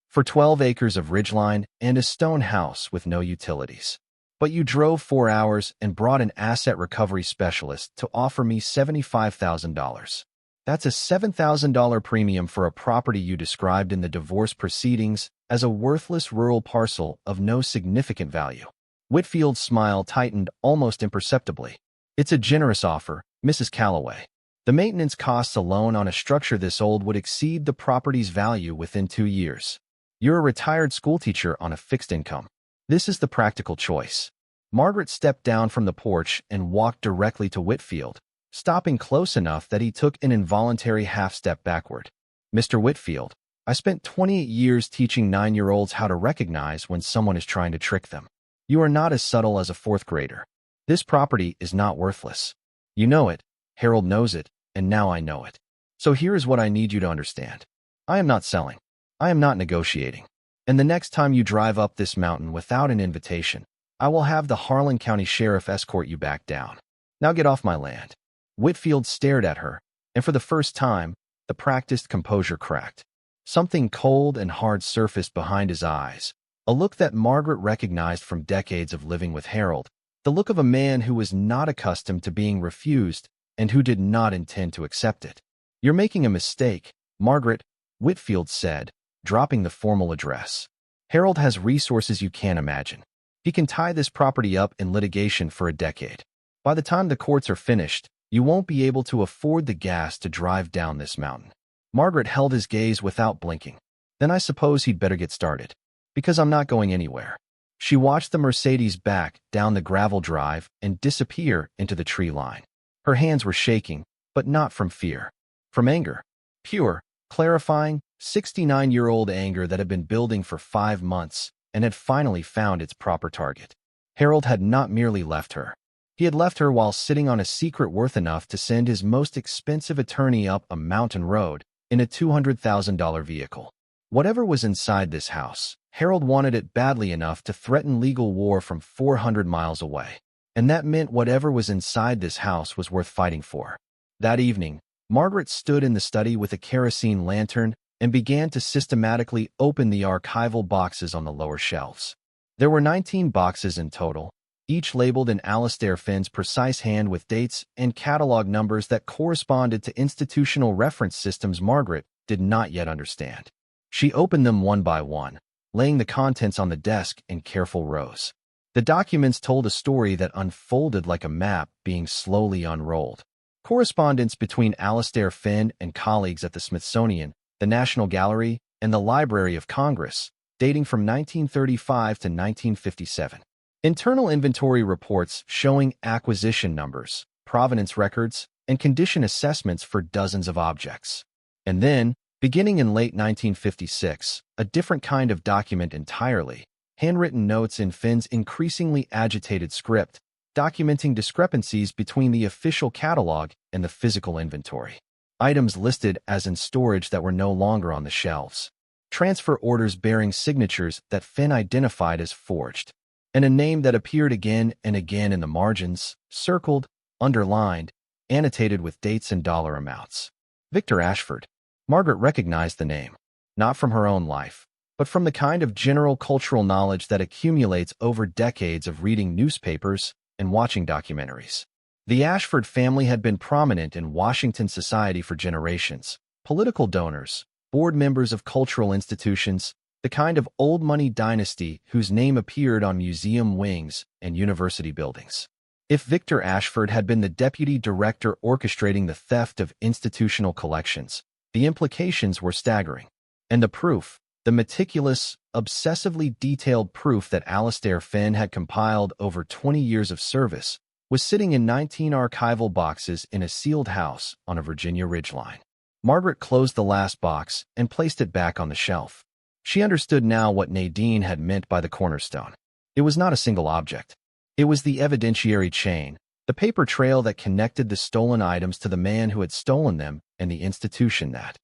for 12 acres of ridgeline and a stone house with no utilities. But you drove 4 hours and brought an asset recovery specialist to offer me $75,000. That's a $7,000 premium for a property you described in the divorce proceedings as a worthless rural parcel of no significant value. Whitfield's smile tightened almost imperceptibly. It's a generous offer, Mrs. Calloway. The maintenance costs alone on a structure this old would exceed the property's value within 2 years. You're a retired schoolteacher on a fixed income. This is the practical choice. Margaret stepped down from the porch and walked directly to Whitfield, stopping close enough that he took an involuntary half-step backward. Mr. Whitfield, I spent 28 years teaching 9-year-olds how to recognize when someone is trying to trick them. You are not as subtle as a 4th grader. This property is not worthless. You know it, Harold knows it, and now I know it. So here is what I need you to understand. I am not selling. I am not negotiating. And the next time you drive up this mountain without an invitation, I will have the Harlan County Sheriff escort you back down. Now get off my land. Whitfield stared at her, and for the first time, the practiced composure cracked. Something cold and hard surfaced behind his eyes, a look that Margaret recognized from decades of living with Harold, the look of a man who was not accustomed to being refused and who did not intend to accept it. You're making a mistake, Margaret, Whitfield said, dropping the formal address. Harold has resources you can't imagine. He can tie this property up in litigation for a decade. By the time the courts are finished, you won't be able to afford the gas to drive down this mountain. Margaret held his gaze without blinking. Then I suppose he'd better get started. Because I'm not going anywhere. She watched the Mercedes back down the gravel drive and disappear into the tree line. Her hands were shaking, but not from fear. From anger. Pure, clarifying, 69-year-old anger that had been building for 5 months and had finally found its proper target. Harold had not merely left her. He had left her while sitting on a secret worth enough to send his most expensive attorney up a mountain road in a $200,000 vehicle. Whatever was inside this house, Harold wanted it badly enough to threaten legal war from 400 miles away. And that meant whatever was inside this house was worth fighting for. That evening, Margaret stood in the study with a kerosene lantern and began to systematically open the archival boxes on the lower shelves. There were 19 boxes in total, each labeled in Alastair Finn's precise hand with dates and catalog numbers that corresponded to institutional reference systems Margaret did not yet understand. She opened them one by one, laying the contents on the desk in careful rows. The documents told a story that unfolded like a map being slowly unrolled. Correspondence between Alastair Finn and colleagues at the Smithsonian, the National Gallery, and the Library of Congress, dating from 1935 to 1957. Internal inventory reports showing acquisition numbers, provenance records, and condition assessments for dozens of objects. And then, beginning in late 1956, a different kind of document entirely, handwritten notes in Finn's increasingly agitated script, documenting discrepancies between the official catalog and the physical inventory. Items listed as in storage that were no longer on the shelves. Transfer orders bearing signatures that Finn identified as forged. And a name that appeared again and again in the margins, circled, underlined, annotated with dates and dollar amounts. Victor Ashford. Margaret recognized the name, not from her own life, but from the kind of general cultural knowledge that accumulates over decades of reading newspapers and watching documentaries. The Ashford family had been prominent in Washington society for generations, political donors, board members of cultural institutions, the kind of old money dynasty whose name appeared on museum wings and university buildings. If Victor Ashford had been the deputy director orchestrating the theft of institutional collections, the implications were staggering. And the proof, the meticulous, obsessively detailed proof that Alastair Finn had compiled over 20 years of service, was sitting in 19 archival boxes in a sealed house on a Virginia ridgeline. Margaret closed the last box and placed it back on the shelf. She understood now what Nadine had meant by the cornerstone. It was not a single object. It was the evidentiary chain, the paper trail that connected the stolen items to the man who had stolen them and the institution that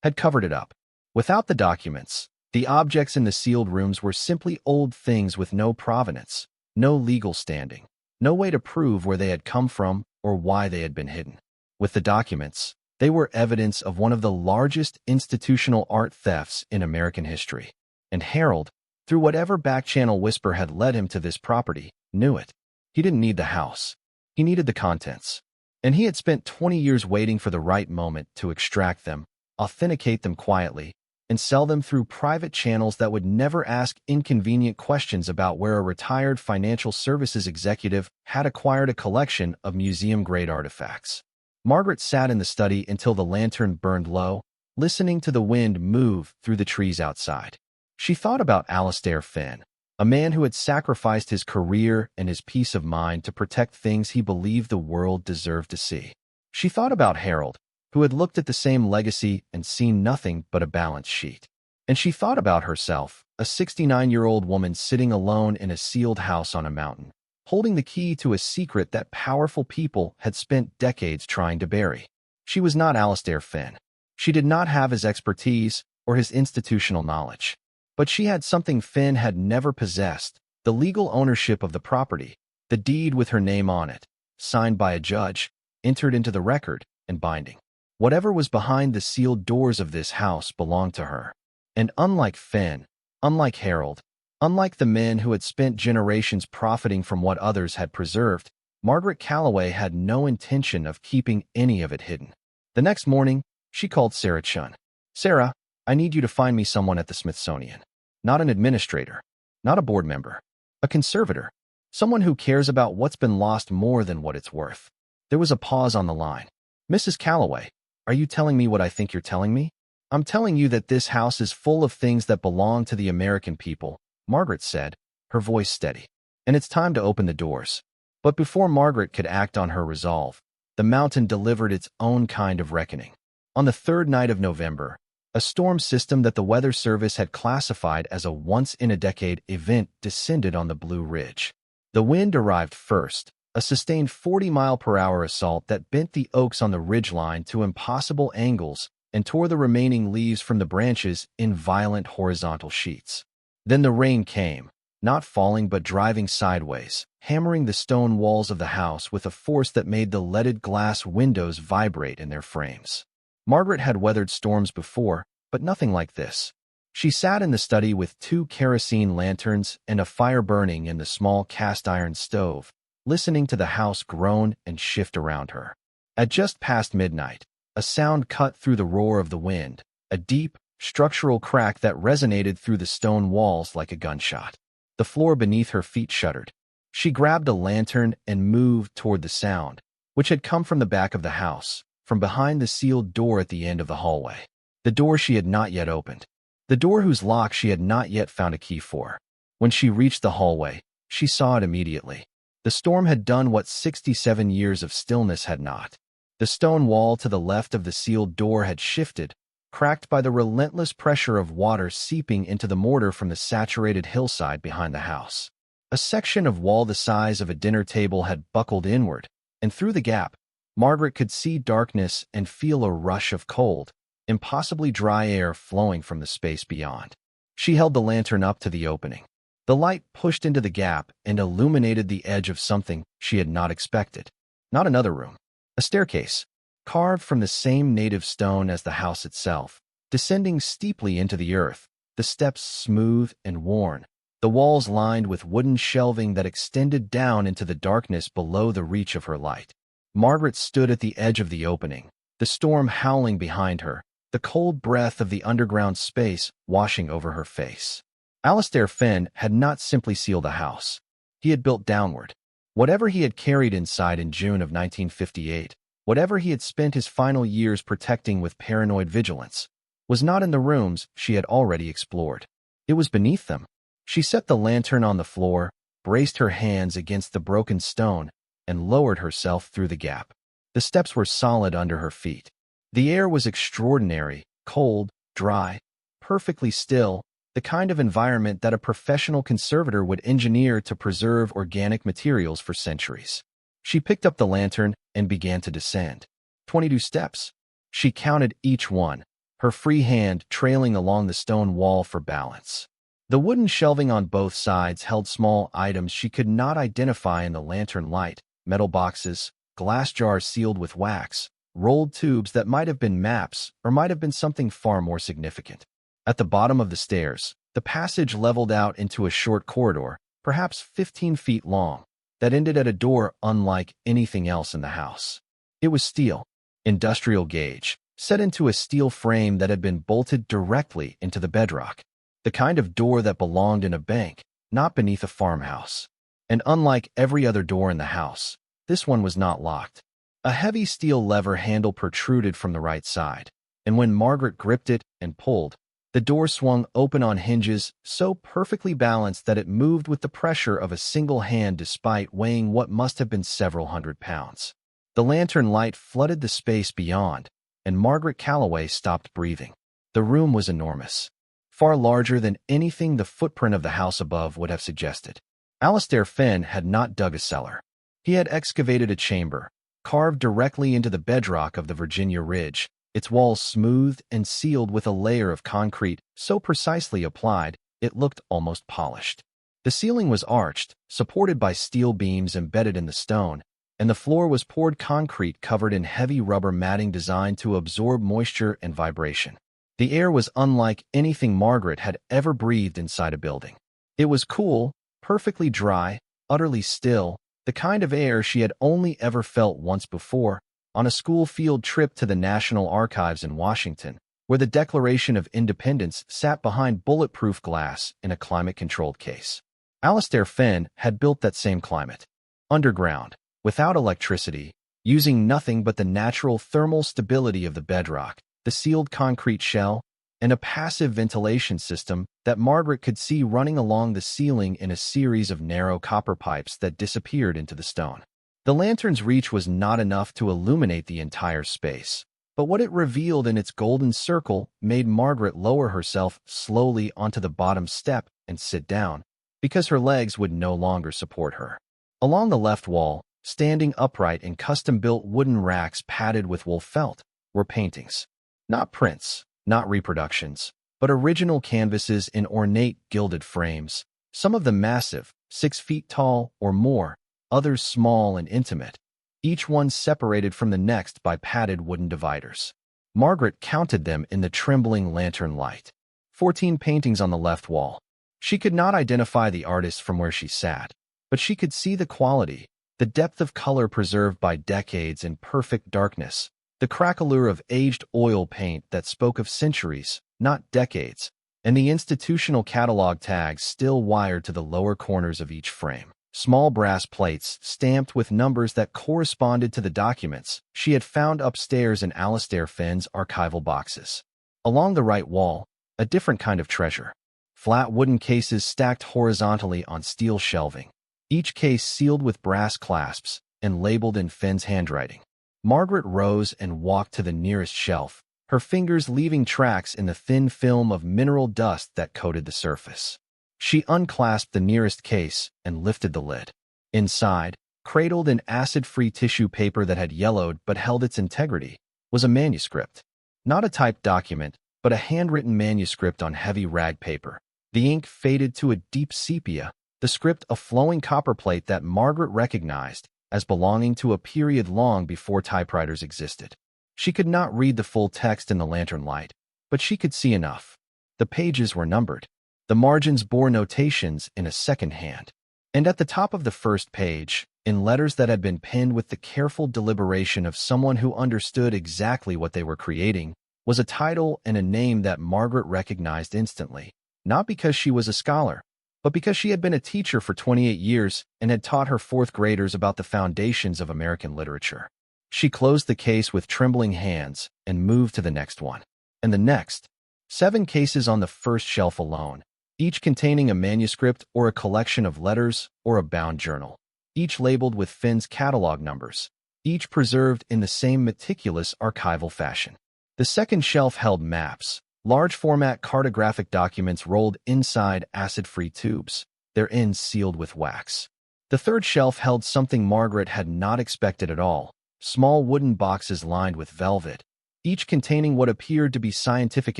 had covered it up. Without the documents, the objects in the sealed rooms were simply old things with no provenance, no legal standing. no way to prove where they had come from or why they had been hidden. With the documents, they were evidence of one of the largest institutional art thefts in American history. And Harold, through whatever back-channel whisper had led him to this property, knew it. He didn't need the house. He needed the contents. And he had spent 20 years waiting for the right moment to extract them, authenticate them quietly, and sell them through private channels that would never ask inconvenient questions about where a retired financial services executive had acquired a collection of museum-grade artifacts. Margaret sat in the study until the lantern burned low, listening to the wind move through the trees outside. She thought about Alastair Finn, a man who had sacrificed his career and his peace of mind to protect things he believed the world deserved to see. She thought about Harold, who had looked at the same legacy and seen nothing but a balance sheet. And she thought about herself, a 69-year-old woman sitting alone in a sealed house on a mountain, holding the key to a secret that powerful people had spent decades trying to bury. She was not Alastair Finn. She did not have his expertise or his institutional knowledge. But she had something Finn had never possessed, the legal ownership of the property, the deed with her name on it, signed by a judge, entered into the record, and binding. Whatever was behind the sealed doors of this house belonged to her. And unlike Finn, unlike Harold, unlike the men who had spent generations profiting from what others had preserved, Margaret Calloway had no intention of keeping any of it hidden. The next morning, she called Sarah Chun. "Sarah, I need you to find me someone at the Smithsonian. Not an administrator, not a board member, a conservator, someone who cares about what's been lost more than what it's worth." There was a pause on the line. "Mrs. Calloway, are you telling me what I think you're telling me?" "I'm telling you that this house is full of things that belong to the American people," Margaret said, her voice steady. "And it's time to open the doors." But before Margaret could act on her resolve, the mountain delivered its own kind of reckoning. On the third night of November, a storm system that the Weather Service had classified as a once-in-a-decade event descended on the Blue Ridge. The wind arrived first, a sustained 40-mile-per-hour assault that bent the oaks on the ridgeline to impossible angles and tore the remaining leaves from the branches in violent horizontal sheets. Then the rain came, not falling but driving sideways, hammering the stone walls of the house with a force that made the leaded glass windows vibrate in their frames. Margaret had weathered storms before, but nothing like this. She sat in the study with 2 kerosene lanterns and a fire burning in the small cast-iron stove, listening to the house groan and shift around her. At just past midnight, a sound cut through the roar of the wind, a deep, structural crack that resonated through the stone walls like a gunshot. The floor beneath her feet shuddered. She grabbed a lantern and moved toward the sound, which had come from the back of the house, from behind the sealed door at the end of the hallway. The door she had not yet opened. The door whose lock she had not yet found a key for. When she reached the hallway, she saw it immediately. The storm had done what 67 years of stillness had not. The stone wall to the left of the sealed door had shifted, cracked by the relentless pressure of water seeping into the mortar from the saturated hillside behind the house. A section of wall the size of a dinner table had buckled inward, and through the gap, Margaret could see darkness and feel a rush of cold, impossibly dry air flowing from the space beyond. She held the lantern up to the opening. The light pushed into the gap and illuminated the edge of something she had not expected. Not another room. A staircase, carved from the same native stone as the house itself, descending steeply into the earth, the steps smooth and worn, the walls lined with wooden shelving that extended down into the darkness below the reach of her light. Margaret stood at the edge of the opening, the storm howling behind her, the cold breath of the underground space washing over her face. Alastair Finn had not simply sealed a house. He had built downward. Whatever he had carried inside in June of 1958, whatever he had spent his final years protecting with paranoid vigilance, was not in the rooms she had already explored. It was beneath them. She set the lantern on the floor, braced her hands against the broken stone, and lowered herself through the gap. The steps were solid under her feet. The air was extraordinary, cold, dry, perfectly still, the kind of environment that a professional conservator would engineer to preserve organic materials for centuries. She picked up the lantern and began to descend. 22 steps. She counted each one, her free hand trailing along the stone wall for balance. The wooden shelving on both sides held small items she could not identify in the lantern light: metal boxes, glass jars sealed with wax, rolled tubes that might have been maps or might have been something far more significant. At the bottom of the stairs, the passage leveled out into a short corridor, perhaps 15 feet long, that ended at a door unlike anything else in the house. It was steel, industrial gauge, set into a steel frame that had been bolted directly into the bedrock. The kind of door that belonged in a bank, not beneath a farmhouse. And unlike every other door in the house, this one was not locked. A heavy steel lever handle protruded from the right side, and when Margaret gripped it and pulled, the door swung open on hinges so perfectly balanced that it moved with the pressure of a single hand despite weighing what must have been several hundred pounds. The lantern light flooded the space beyond, and Margaret Calloway stopped breathing. The room was enormous, far larger than anything the footprint of the house above would have suggested. Alastair Fenn had not dug a cellar. He had excavated a chamber, carved directly into the bedrock of the Virginia Ridge, its walls smoothed and sealed with a layer of concrete so precisely applied it looked almost polished. The ceiling was arched, supported by steel beams embedded in the stone, and the floor was poured concrete covered in heavy rubber matting designed to absorb moisture and vibration. The air was unlike anything Margaret had ever breathed inside a building. It was cool, perfectly dry, utterly still, the kind of air she had only ever felt once before, on a school field trip to the National Archives in Washington, where the Declaration of Independence sat behind bulletproof glass in a climate-controlled case. Alastair Fenn had built that same climate. Underground, without electricity, using nothing but the natural thermal stability of the bedrock, the sealed concrete shell, and a passive ventilation system that Margaret could see running along the ceiling in a series of narrow copper pipes that disappeared into the stone. The lantern's reach was not enough to illuminate the entire space, but what it revealed in its golden circle made Margaret lower herself slowly onto the bottom step and sit down, because her legs would no longer support her. Along the left wall, standing upright in custom-built wooden racks padded with wool felt, were paintings. Not prints, not reproductions, but original canvases in ornate gilded frames, some of them massive, 6 feet tall or more, others small and intimate, each one separated from the next by padded wooden dividers. Margaret counted them in the trembling lantern light. 14 paintings on the left wall. She could not identify the artist from where she sat, but she could see the quality, the depth of color preserved by decades in perfect darkness, the craquelure of aged oil paint that spoke of centuries, not decades, and the institutional catalog tags still wired to the lower corners of each frame. Small brass plates stamped with numbers that corresponded to the documents she had found upstairs in Alastair Fenn's archival boxes. Along the right wall, a different kind of treasure. Flat wooden cases stacked horizontally on steel shelving, each case sealed with brass clasps and labeled in Fenn's handwriting. Margaret rose and walked to the nearest shelf, her fingers leaving tracks in the thin film of mineral dust that coated the surface. She unclasped the nearest case and lifted the lid. Inside, cradled in acid-free tissue paper that had yellowed but held its integrity, was a manuscript. Not a typed document, but a handwritten manuscript on heavy rag paper. The ink faded to a deep sepia, the script a flowing copperplate that Margaret recognized as belonging to a period long before typewriters existed. She could not read the full text in the lantern light, but she could see enough. The pages were numbered. The margins bore notations in a second hand. And at the top of the first page, in letters that had been penned with the careful deliberation of someone who understood exactly what they were creating, was a title and a name that Margaret recognized instantly, not because she was a scholar, but because she had been a teacher for 28 years and had taught her fourth graders about the foundations of American literature. She closed the case with trembling hands and moved to the next one. And the next. 7 cases on the first shelf alone, each containing a manuscript or a collection of letters or a bound journal, each labeled with Fenn's catalog numbers, each preserved in the same meticulous archival fashion. The second shelf held maps, large-format cartographic documents rolled inside acid-free tubes, their ends sealed with wax. The third shelf held something Margaret had not expected at all, small wooden boxes lined with velvet, each containing what appeared to be scientific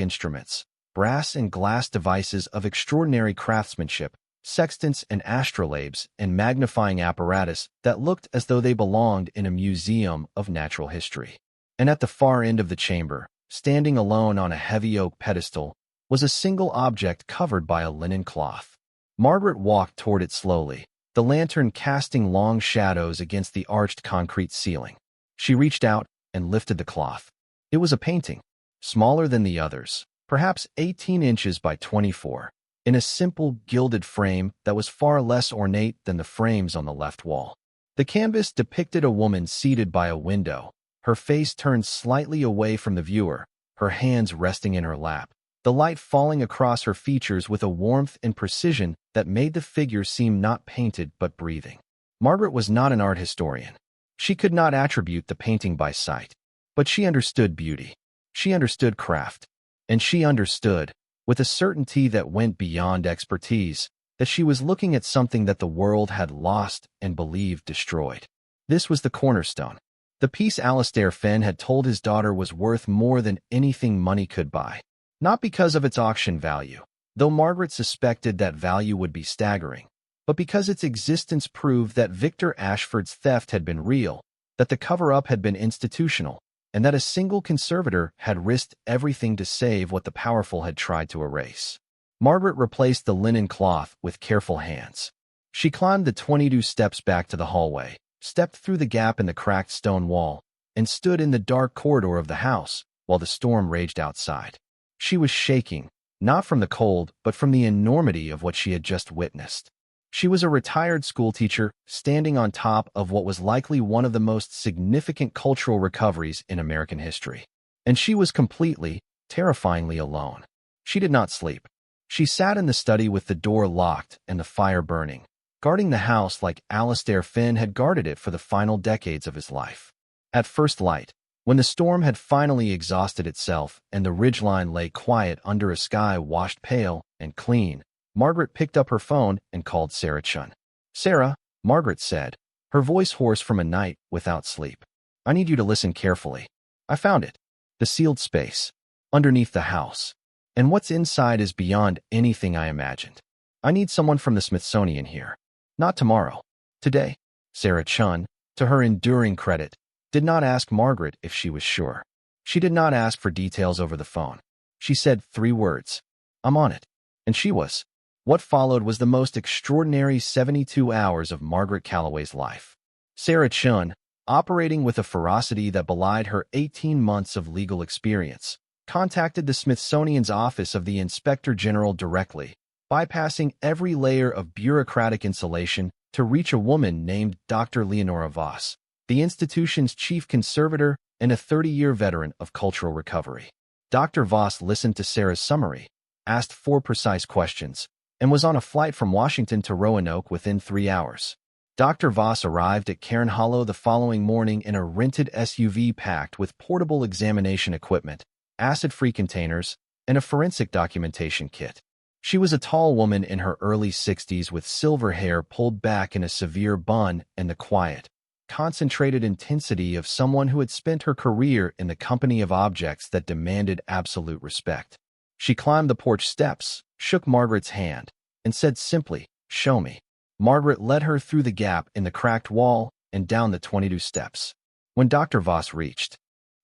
instruments, brass and glass devices of extraordinary craftsmanship, sextants and astrolabes, and magnifying apparatus that looked as though they belonged in a museum of natural history. And at the far end of the chamber, standing alone on a heavy oak pedestal, was a single object covered by a linen cloth. Margaret walked toward it slowly, the lantern casting long shadows against the arched concrete ceiling. She reached out and lifted the cloth. It was a painting, smaller than the others, perhaps 18 inches by 24, in a simple gilded frame that was far less ornate than the frames on the left wall. The canvas depicted a woman seated by a window, her face turned slightly away from the viewer, her hands resting in her lap, the light falling across her features with a warmth and precision that made the figure seem not painted but breathing. Margaret was not an art historian. She could not attribute the painting by sight, but she understood beauty. She understood craft, and she understood, with a certainty that went beyond expertise, that she was looking at something that the world had lost and believed destroyed. This was the cornerstone. The piece Alastair Fenn had told his daughter was worth more than anything money could buy. Not because of its auction value, though Margaret suspected that value would be staggering, but because its existence proved that Victor Ashford's theft had been real, that the cover-up had been institutional, and that a single conservator had risked everything to save what the powerful had tried to erase. Margaret replaced the linen cloth with careful hands. She climbed the 22 steps back to the hallway, stepped through the gap in the cracked stone wall, and stood in the dark corridor of the house while the storm raged outside. She was shaking, not from the cold, but from the enormity of what she had just witnessed. She was a retired schoolteacher, standing on top of what was likely one of the most significant cultural recoveries in American history. And she was completely, terrifyingly alone. She did not sleep. She sat in the study with the door locked and the fire burning, guarding the house like Alastair Fenn had guarded it for the final decades of his life. At first light, when the storm had finally exhausted itself and the ridgeline lay quiet under a sky washed pale and clean, Margaret picked up her phone and called Sarah Chun. "Sarah," Margaret said, her voice hoarse from a night without sleep. "I need you to listen carefully. I found it. The sealed space. Underneath the house. And what's inside is beyond anything I imagined. I need someone from the Smithsonian here. Not tomorrow. Today." Sarah Chun, to her enduring credit, did not ask Margaret if she was sure. She did not ask for details over the phone. She said 3 words. "I'm on it." And she was. What followed was the most extraordinary 72 hours of Margaret Calloway's life. Sarah Chun, operating with a ferocity that belied her 18 months of legal experience, contacted the Smithsonian's Office of the Inspector General directly, bypassing every layer of bureaucratic insulation to reach a woman named Dr. Leonora Voss, the institution's chief conservator and a 30-year veteran of cultural recovery. Dr. Voss listened to Sarah's summary, asked 4 precise questions, and was on a flight from Washington to Roanoke within 3 hours. Dr. Voss arrived at Cairn Hollow the following morning in a rented SUV packed with portable examination equipment, acid-free containers, and a forensic documentation kit. She was a tall woman in her early 60s with silver hair pulled back in a severe bun and the quiet, concentrated intensity of someone who had spent her career in the company of objects that demanded absolute respect. She climbed the porch steps, shook Margaret's hand, and said simply, "Show me." Margaret led her through the gap in the cracked wall and down the 22 steps. When Dr. Voss reached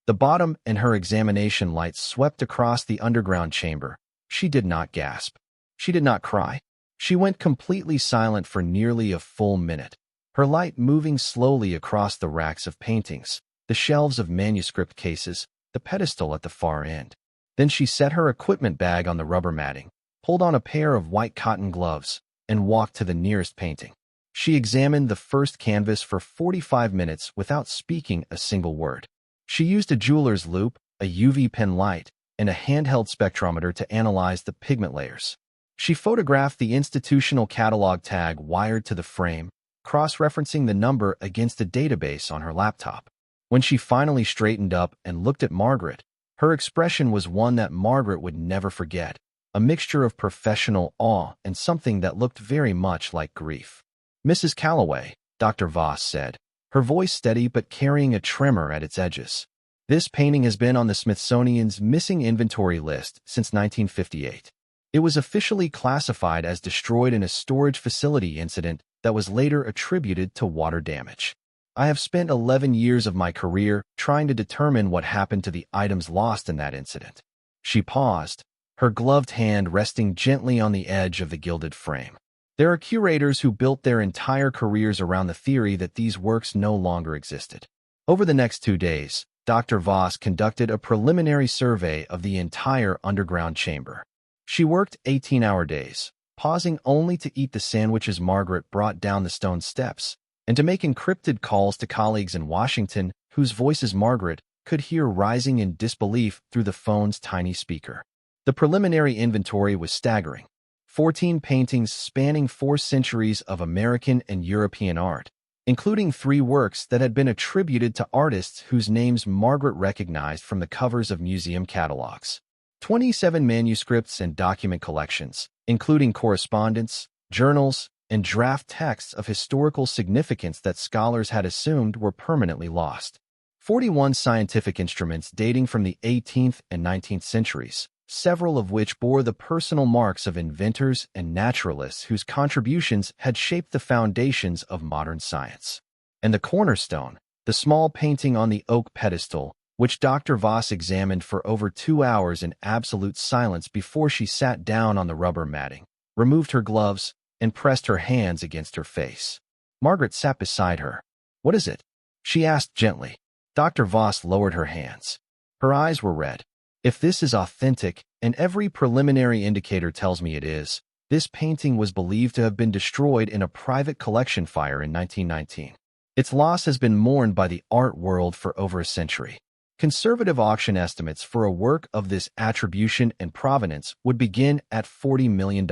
the bottom and her examination lights swept across the underground chamber, she did not gasp. She did not cry. She went completely silent for nearly a full minute, her light moving slowly across the racks of paintings, the shelves of manuscript cases, the pedestal at the far end. Then she set her equipment bag on the rubber matting, pulled on a pair of white cotton gloves, and walked to the nearest painting. She examined the first canvas for 45 minutes without speaking a single word. She used a jeweler's loupe, a UV pen light, and a handheld spectrometer to analyze the pigment layers. She photographed the institutional catalog tag wired to the frame, cross-referencing the number against a database on her laptop. When she finally straightened up and looked at Margaret, her expression was one that Margaret would never forget, a mixture of professional awe and something that looked very much like grief. "Mrs. Calloway," Dr. Voss said, her voice steady but carrying a tremor at its edges. This painting has been on the Smithsonian's missing inventory list since 1958. It was officially classified as destroyed in a storage facility incident that was later attributed to water damage. I have spent 11 years of my career trying to determine what happened to the items lost in that incident. She paused, her gloved hand resting gently on the edge of the gilded frame. There are curators who built their entire careers around the theory that these works no longer existed. Over the next 2 days, Dr. Voss conducted a preliminary survey of the entire underground chamber. She worked 18-hour days, pausing only to eat the sandwiches Margaret brought down the stone steps, and to make encrypted calls to colleagues in Washington whose voices Margaret could hear rising in disbelief through the phone's tiny speaker. The preliminary inventory was staggering. 14 paintings spanning 4 centuries of American and European art, including 3 works that had been attributed to artists whose names Margaret recognized from the covers of museum catalogs. 27 manuscripts and document collections, including correspondence, journals, and draft texts of historical significance that scholars had assumed were permanently lost. 41 scientific instruments dating from the 18th and 19th centuries, several of which bore the personal marks of inventors and naturalists whose contributions had shaped the foundations of modern science. And the cornerstone, the small painting on the oak pedestal, which Dr. Voss examined for over 2 hours in absolute silence before she sat down on the rubber matting, removed her gloves, and pressed her hands against her face. Margaret sat beside her. "What is it?" she asked gently. Dr. Voss lowered her hands. Her eyes were red. "If this is authentic, and every preliminary indicator tells me it is, this painting was believed to have been destroyed in a private collection fire in 1919. Its loss has been mourned by the art world for over a century. Conservative auction estimates for a work of this attribution and provenance would begin at $40 million.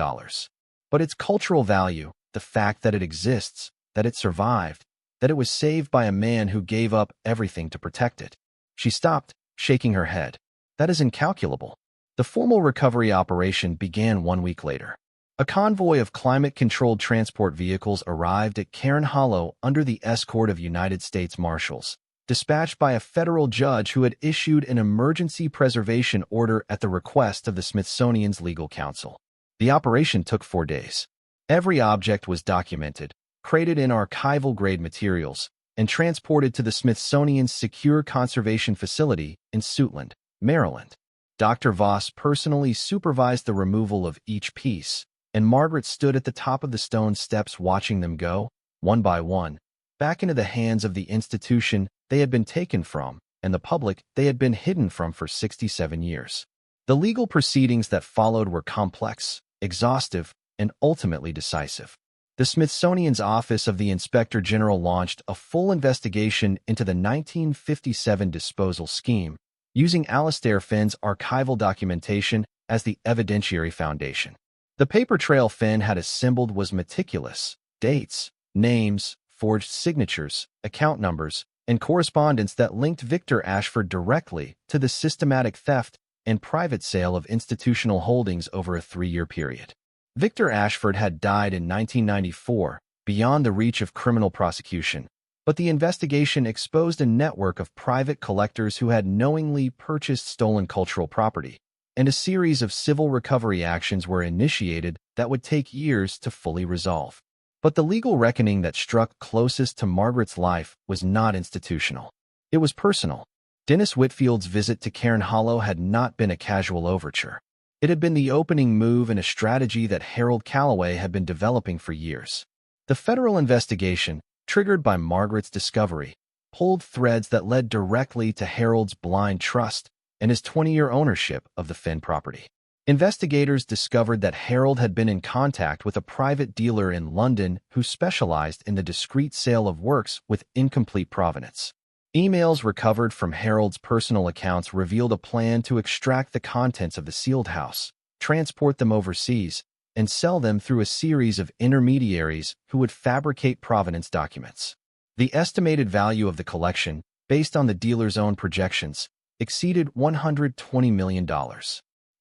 But its cultural value, the fact that it exists, that it survived, that it was saved by a man who gave up everything to protect it." She stopped, shaking her head. "That is incalculable." The formal recovery operation began 1 week later. A convoy of climate-controlled transport vehicles arrived at Cairn Hollow under the escort of United States Marshals, dispatched by a federal judge who had issued an emergency preservation order at the request of the Smithsonian's legal counsel. The operation took 4 days. Every object was documented, crated in archival-grade materials, and transported to the Smithsonian's secure conservation facility in Suitland, Maryland. Dr. Voss personally supervised the removal of each piece, and Margaret stood at the top of the stone steps watching them go, one by one, back into the hands of the institution they had been taken from and the public they had been hidden from for 67 years. The legal proceedings that followed were complex, exhaustive, and ultimately decisive. The Smithsonian's Office of the Inspector General launched a full investigation into the 1957 disposal scheme, using Alastair Finn's archival documentation as the evidentiary foundation. The paper trail Finn had assembled was meticulous: dates, names, forged signatures, account numbers, and correspondence that linked Victor Ashford directly to the systematic theft and private sale of institutional holdings over a 3-year period. Victor Ashford had died in 1994, beyond the reach of criminal prosecution, but the investigation exposed a network of private collectors who had knowingly purchased stolen cultural property, and a series of civil recovery actions were initiated that would take years to fully resolve. But the legal reckoning that struck closest to Margaret's life was not institutional. It was personal. Dennis Whitfield's visit to Cairn Hollow had not been a casual overture. It had been the opening move in a strategy that Harlan County had been developing for years. The federal investigation, triggered by Margaret's discovery, pulled threads that led directly to Harold's blind trust and his 20-year ownership of the Finn property. Investigators discovered that Harold had been in contact with a private dealer in London who specialized in the discreet sale of works with incomplete provenance. Emails recovered from Harold's personal accounts revealed a plan to extract the contents of the sealed house, transport them overseas, and sell them through a series of intermediaries who would fabricate provenance documents. The estimated value of the collection, based on the dealer's own projections, exceeded $120 million.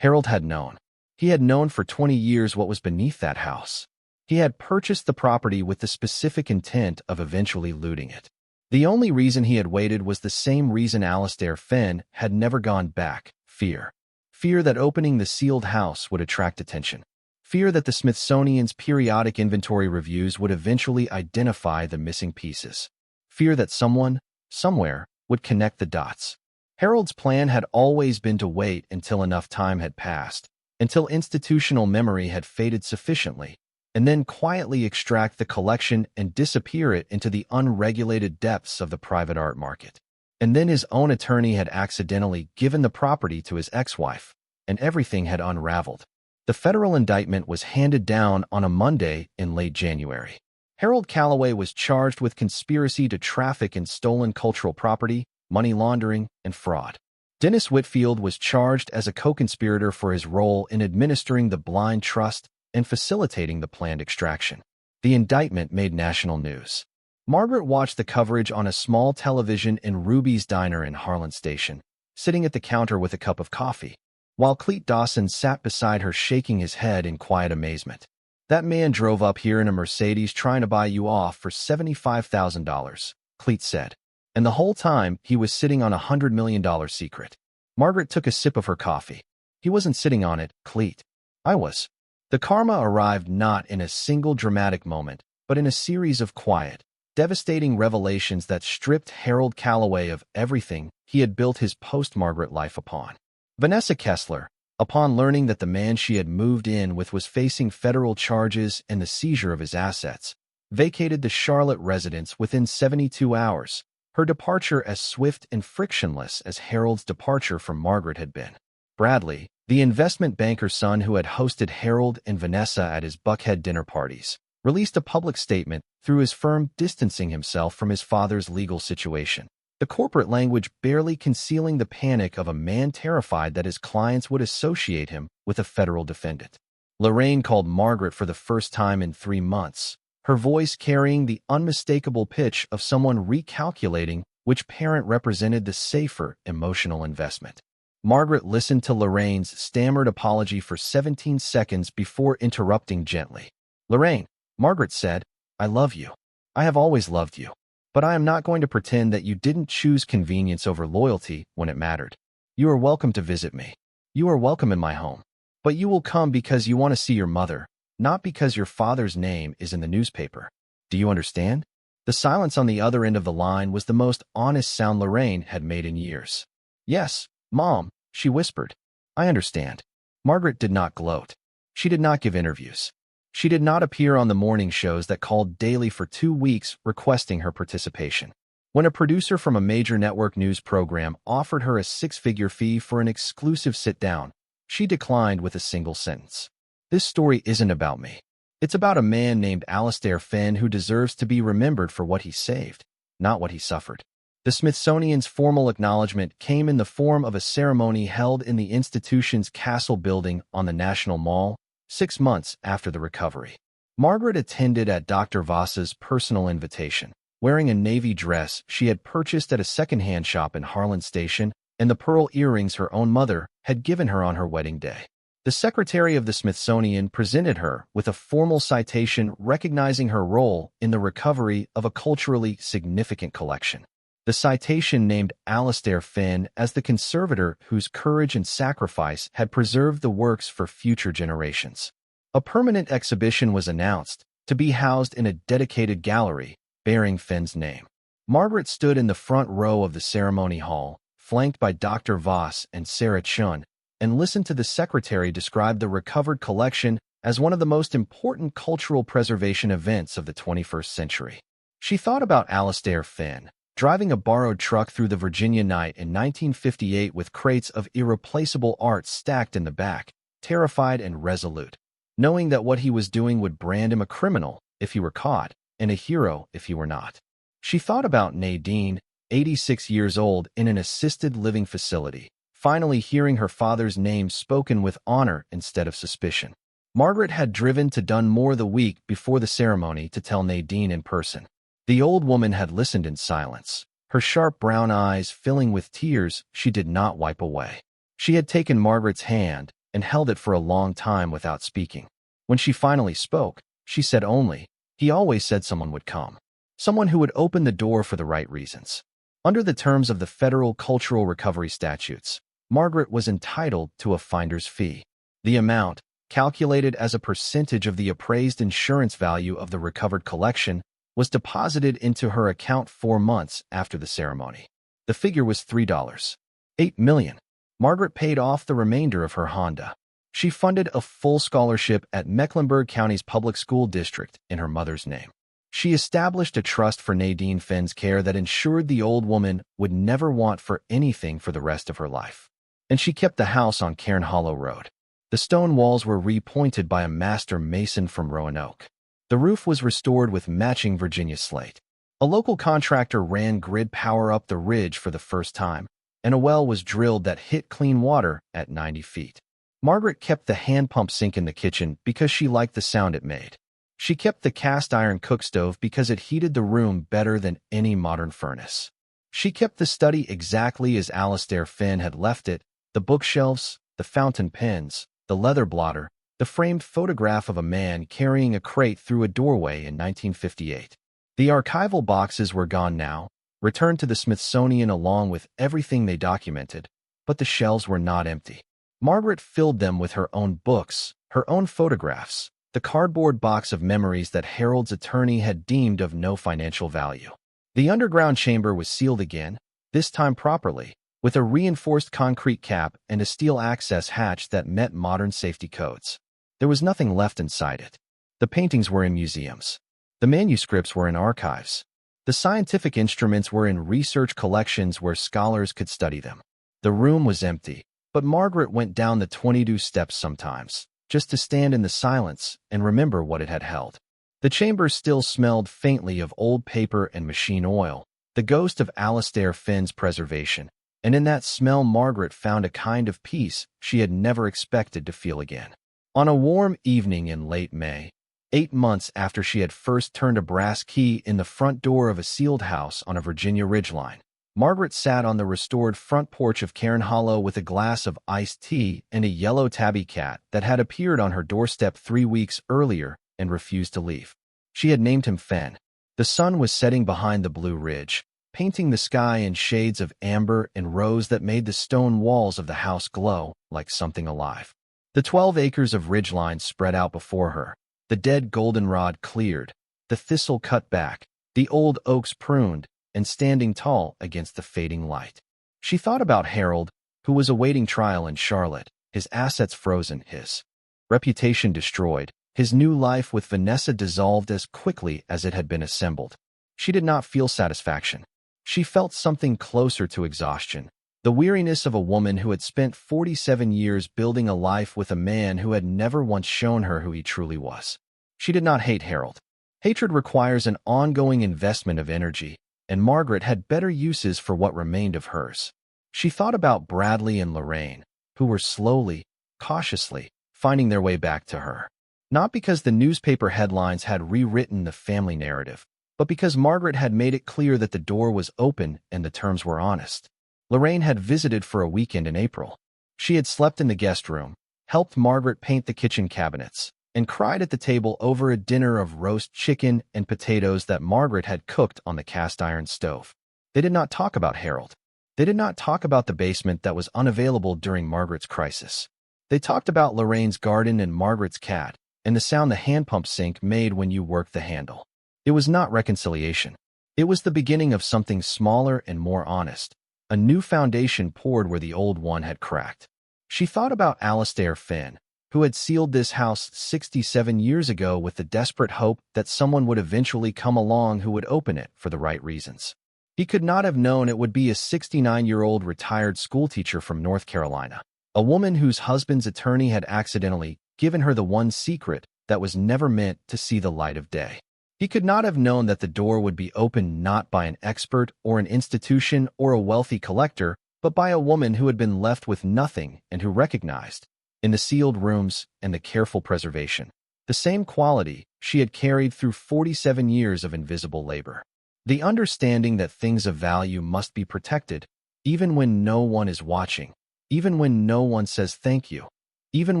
Harold had known. He had known for 20 years what was beneath that house. He had purchased the property with the specific intent of eventually looting it. The only reason he had waited was the same reason Alastair Finn had never gone back: fear. Fear that opening the sealed house would attract attention. Fear that the Smithsonian's periodic inventory reviews would eventually identify the missing pieces. Fear that someone, somewhere, would connect the dots. Harold's plan had always been to wait until enough time had passed, until institutional memory had faded sufficiently, and then quietly extract the collection and disappear it into the unregulated depths of the private art market. And then his own attorney had accidentally given the property to his ex-wife, and everything had unraveled. The federal indictment was handed down on a Monday in late January. Harold Calloway was charged with conspiracy to traffic in stolen cultural property, money laundering, and fraud. Dennis Whitfield was charged as a co-conspirator for his role in administering the blind trust and facilitating the planned extraction. The indictment made national news. Margaret watched the coverage on a small television in Ruby's Diner in Harlan Station, sitting at the counter with a cup of coffee, while Clete Dawson sat beside her shaking his head in quiet amazement. "That man drove up here in a Mercedes trying to buy you off for $75,000, Clete said. And the whole time, he was sitting on a $100 million secret." Margaret took a sip of her coffee. "He wasn't sitting on it, Clete. I was." The karma arrived not in a single dramatic moment, but in a series of quiet, devastating revelations that stripped Harold Calloway of everything he had built his post-Margaret life upon. Vanessa Kessler, upon learning that the man she had moved in with was facing federal charges and the seizure of his assets, vacated the Charlotte residence within 72 hours, her departure as swift and frictionless as Harold's departure from Margaret had been. Bradley, the investment banker's son who had hosted Harold and Vanessa at his Buckhead dinner parties, released a public statement through his firm distancing himself from his father's legal situation, the corporate language barely concealing the panic of a man terrified that his clients would associate him with a federal defendant. Lorraine called Margaret for the first time in 3 months, her voice carrying the unmistakable pitch of someone recalculating which parent represented the safer emotional investment. Margaret listened to Lorraine's stammered apology for 17 seconds before interrupting gently. "Lorraine," Margaret said, "I love you. I have always loved you. But I am not going to pretend that you didn't choose convenience over loyalty when it mattered. You are welcome to visit me. You are welcome in my home. But you will come because you want to see your mother, not because your father's name is in the newspaper. Do you understand?" The silence on the other end of the line was the most honest sound Lorraine had made in years. "Yes, Mom," she whispered. "I understand." Margaret did not gloat. She did not give interviews. She did not appear on the morning shows that called daily for 2 weeks requesting her participation. When a producer from a major network news program offered her a 6-figure fee for an exclusive sit-down, she declined with a single sentence. "This story isn't about me. It's about a man named Alastair Finn who deserves to be remembered for what he saved, not what he suffered." The Smithsonian's formal acknowledgement came in the form of a ceremony held in the institution's castle building on the National Mall, 6 months after the recovery. Margaret attended at Dr. Voss's personal invitation, wearing a navy dress she had purchased at a second-hand shop in Harlan Station and the pearl earrings her own mother had given her on her wedding day. The secretary of the Smithsonian presented her with a formal citation recognizing her role in the recovery of a culturally significant collection. The citation named Alastair Finn as the conservator whose courage and sacrifice had preserved the works for future generations. A permanent exhibition was announced, to be housed in a dedicated gallery bearing Finn's name. Margaret stood in the front row of the ceremony hall, flanked by Dr. Voss and Sarah Chun, and listened to the secretary describe the recovered collection as one of the most important cultural preservation events of the 21st century. She thought about Alastair Finn, driving a borrowed truck through the Virginia night in 1958 with crates of irreplaceable art stacked in the back, terrified and resolute, knowing that what he was doing would brand him a criminal if he were caught, and a hero if he were not. She thought about Nadine, 86 years old, in an assisted living facility, finally hearing her father's name spoken with honor instead of suspicion. Margaret had driven to Dunmore the week before the ceremony to tell Nadine in person. The old woman had listened in silence, her sharp brown eyes filling with tears she did not wipe away. She had taken Margaret's hand and held it for a long time without speaking. When she finally spoke, she said only, "He always said someone would come." someone who would open the door for the right reasons. Under the terms of the federal cultural recovery statutes, Margaret was entitled to a finder's fee. The amount, calculated as a percentage of the appraised insurance value of the recovered collection, was deposited into her account 4 months after the ceremony. The figure was $3.8 million. Margaret paid off the remainder of her Honda. She funded a full scholarship at Mecklenburg County's public school district in her mother's name. She established a trust for Nadine Finn's care that ensured the old woman would never want for anything for the rest of her life. And she kept the house on Cairn Hollow Road. The stone walls were repointed by a master mason from Roanoke. The roof was restored with matching Virginia slate. A local contractor ran grid power up the ridge for the first time, and a well was drilled that hit clean water at 90 feet. Margaret kept the hand pump sink in the kitchen because she liked the sound it made. She kept the cast iron cookstove because it heated the room better than any modern furnace. She kept the study exactly as Alastair Finn had left it: the bookshelves, the fountain pens, the leather blotter, the framed photograph of a man carrying a crate through a doorway in 1958. The archival boxes were gone now, returned to the Smithsonian along with everything they documented, but the shelves were not empty. Margaret filled them with her own books, her own photographs, the cardboard box of memories that Harold's attorney had deemed of no financial value. The underground chamber was sealed again, this time properly, with a reinforced concrete cap and a steel access hatch that met modern safety codes. There was nothing left inside it. The paintings were in museums. The manuscripts were in archives. The scientific instruments were in research collections where scholars could study them. The room was empty, but Margaret went down the 22 steps sometimes, just to stand in the silence and remember what it had held. The chamber still smelled faintly of old paper and machine oil, the ghost of Alastair Finn's preservation, and in that smell Margaret found a kind of peace she had never expected to feel again. On a warm evening in late May, 8 months after she had first turned a brass key in the front door of a sealed house on a Virginia ridgeline, Margaret sat on the restored front porch of Cairn Hollow with a glass of iced tea and a yellow tabby cat that had appeared on her doorstep 3 weeks earlier and refused to leave. She had named him Fenn. The sun was setting behind the Blue Ridge, painting the sky in shades of amber and rose that made the stone walls of the house glow like something alive. The 12 acres of ridgeline spread out before her, the dead goldenrod cleared, the thistle cut back, the old oaks pruned, and standing tall against the fading light. She thought about Harold, who was awaiting trial in Charlotte, his assets frozen, his reputation destroyed, his new life with Vanessa dissolved as quickly as it had been assembled. She did not feel satisfaction. She felt something closer to exhaustion, the weariness of a woman who had spent 47 years building a life with a man who had never once shown her who he truly was. She did not hate Harold. Hatred requires an ongoing investment of energy, and Margaret had better uses for what remained of hers. She thought about Bradley and Lorraine, who were slowly, cautiously, finding their way back to her. Not because the newspaper headlines had rewritten the family narrative, but because Margaret had made it clear that the door was open and the terms were honest. Lorraine had visited for a weekend in April. She had slept in the guest room, helped Margaret paint the kitchen cabinets, and cried at the table over a dinner of roast chicken and potatoes that Margaret had cooked on the cast-iron stove. They did not talk about Harold. They did not talk about the basement that was unavailable during Margaret's crisis. They talked about Lorraine's garden and Margaret's cat, and the sound the hand pump sink made when you worked the handle. It was not reconciliation. It was the beginning of something smaller and more honest, a new foundation poured where the old one had cracked. She thought about Alastair Finn, who had sealed this house 67 years ago with the desperate hope that someone would eventually come along who would open it for the right reasons. He could not have known it would be a 69-year-old retired schoolteacher from North Carolina, a woman whose husband's attorney had accidentally given her the one secret that was never meant to see the light of day. He could not have known that the door would be opened not by an expert or an institution or a wealthy collector, but by a woman who had been left with nothing and who recognized, in the sealed rooms and the careful preservation, the same quality she had carried through 47 years of invisible labor. The understanding that things of value must be protected, even when no one is watching, even when no one says thank you, even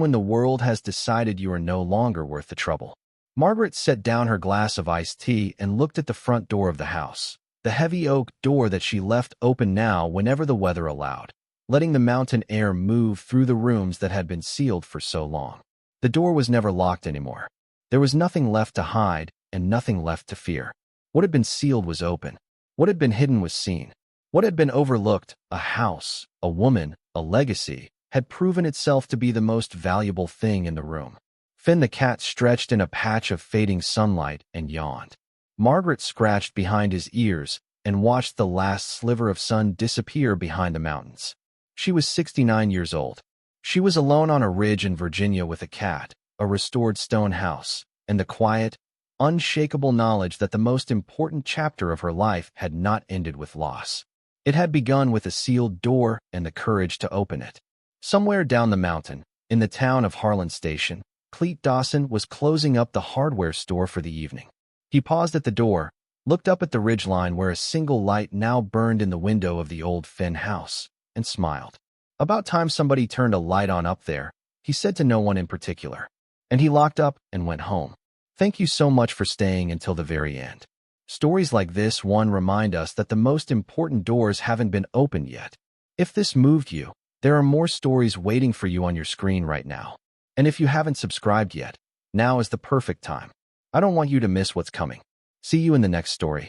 when the world has decided you are no longer worth the trouble. Margaret set down her glass of iced tea and looked at the front door of the house, the heavy oak door that she left open now whenever the weather allowed, letting the mountain air move through the rooms that had been sealed for so long. The door was never locked anymore. There was nothing left to hide and nothing left to fear. What had been sealed was open. What had been hidden was seen. What had been overlooked, a house, a woman, a legacy, had proven itself to be the most valuable thing in the room. Finn the cat stretched in a patch of fading sunlight and yawned. Margaret scratched behind his ears and watched the last sliver of sun disappear behind the mountains. She was 69 years old. She was alone on a ridge in Virginia with a cat, a restored stone house, and the quiet, unshakable knowledge that the most important chapter of her life had not ended with loss. It had begun with a sealed door and the courage to open it. Somewhere down the mountain, in the town of Harlan Station, Cleet Dawson was closing up the hardware store for the evening. He paused at the door, looked up at the ridgeline where a single light now burned in the window of the old Finn house, and smiled. About time somebody turned a light on up there, he said to no one in particular. And he locked up and went home. Thank you so much for staying until the very end. Stories like this one remind us that the most important doors haven't been opened yet. If this moved you, there are more stories waiting for you on your screen right now. And if you haven't subscribed yet, now is the perfect time. I don't want you to miss what's coming. See you in the next story.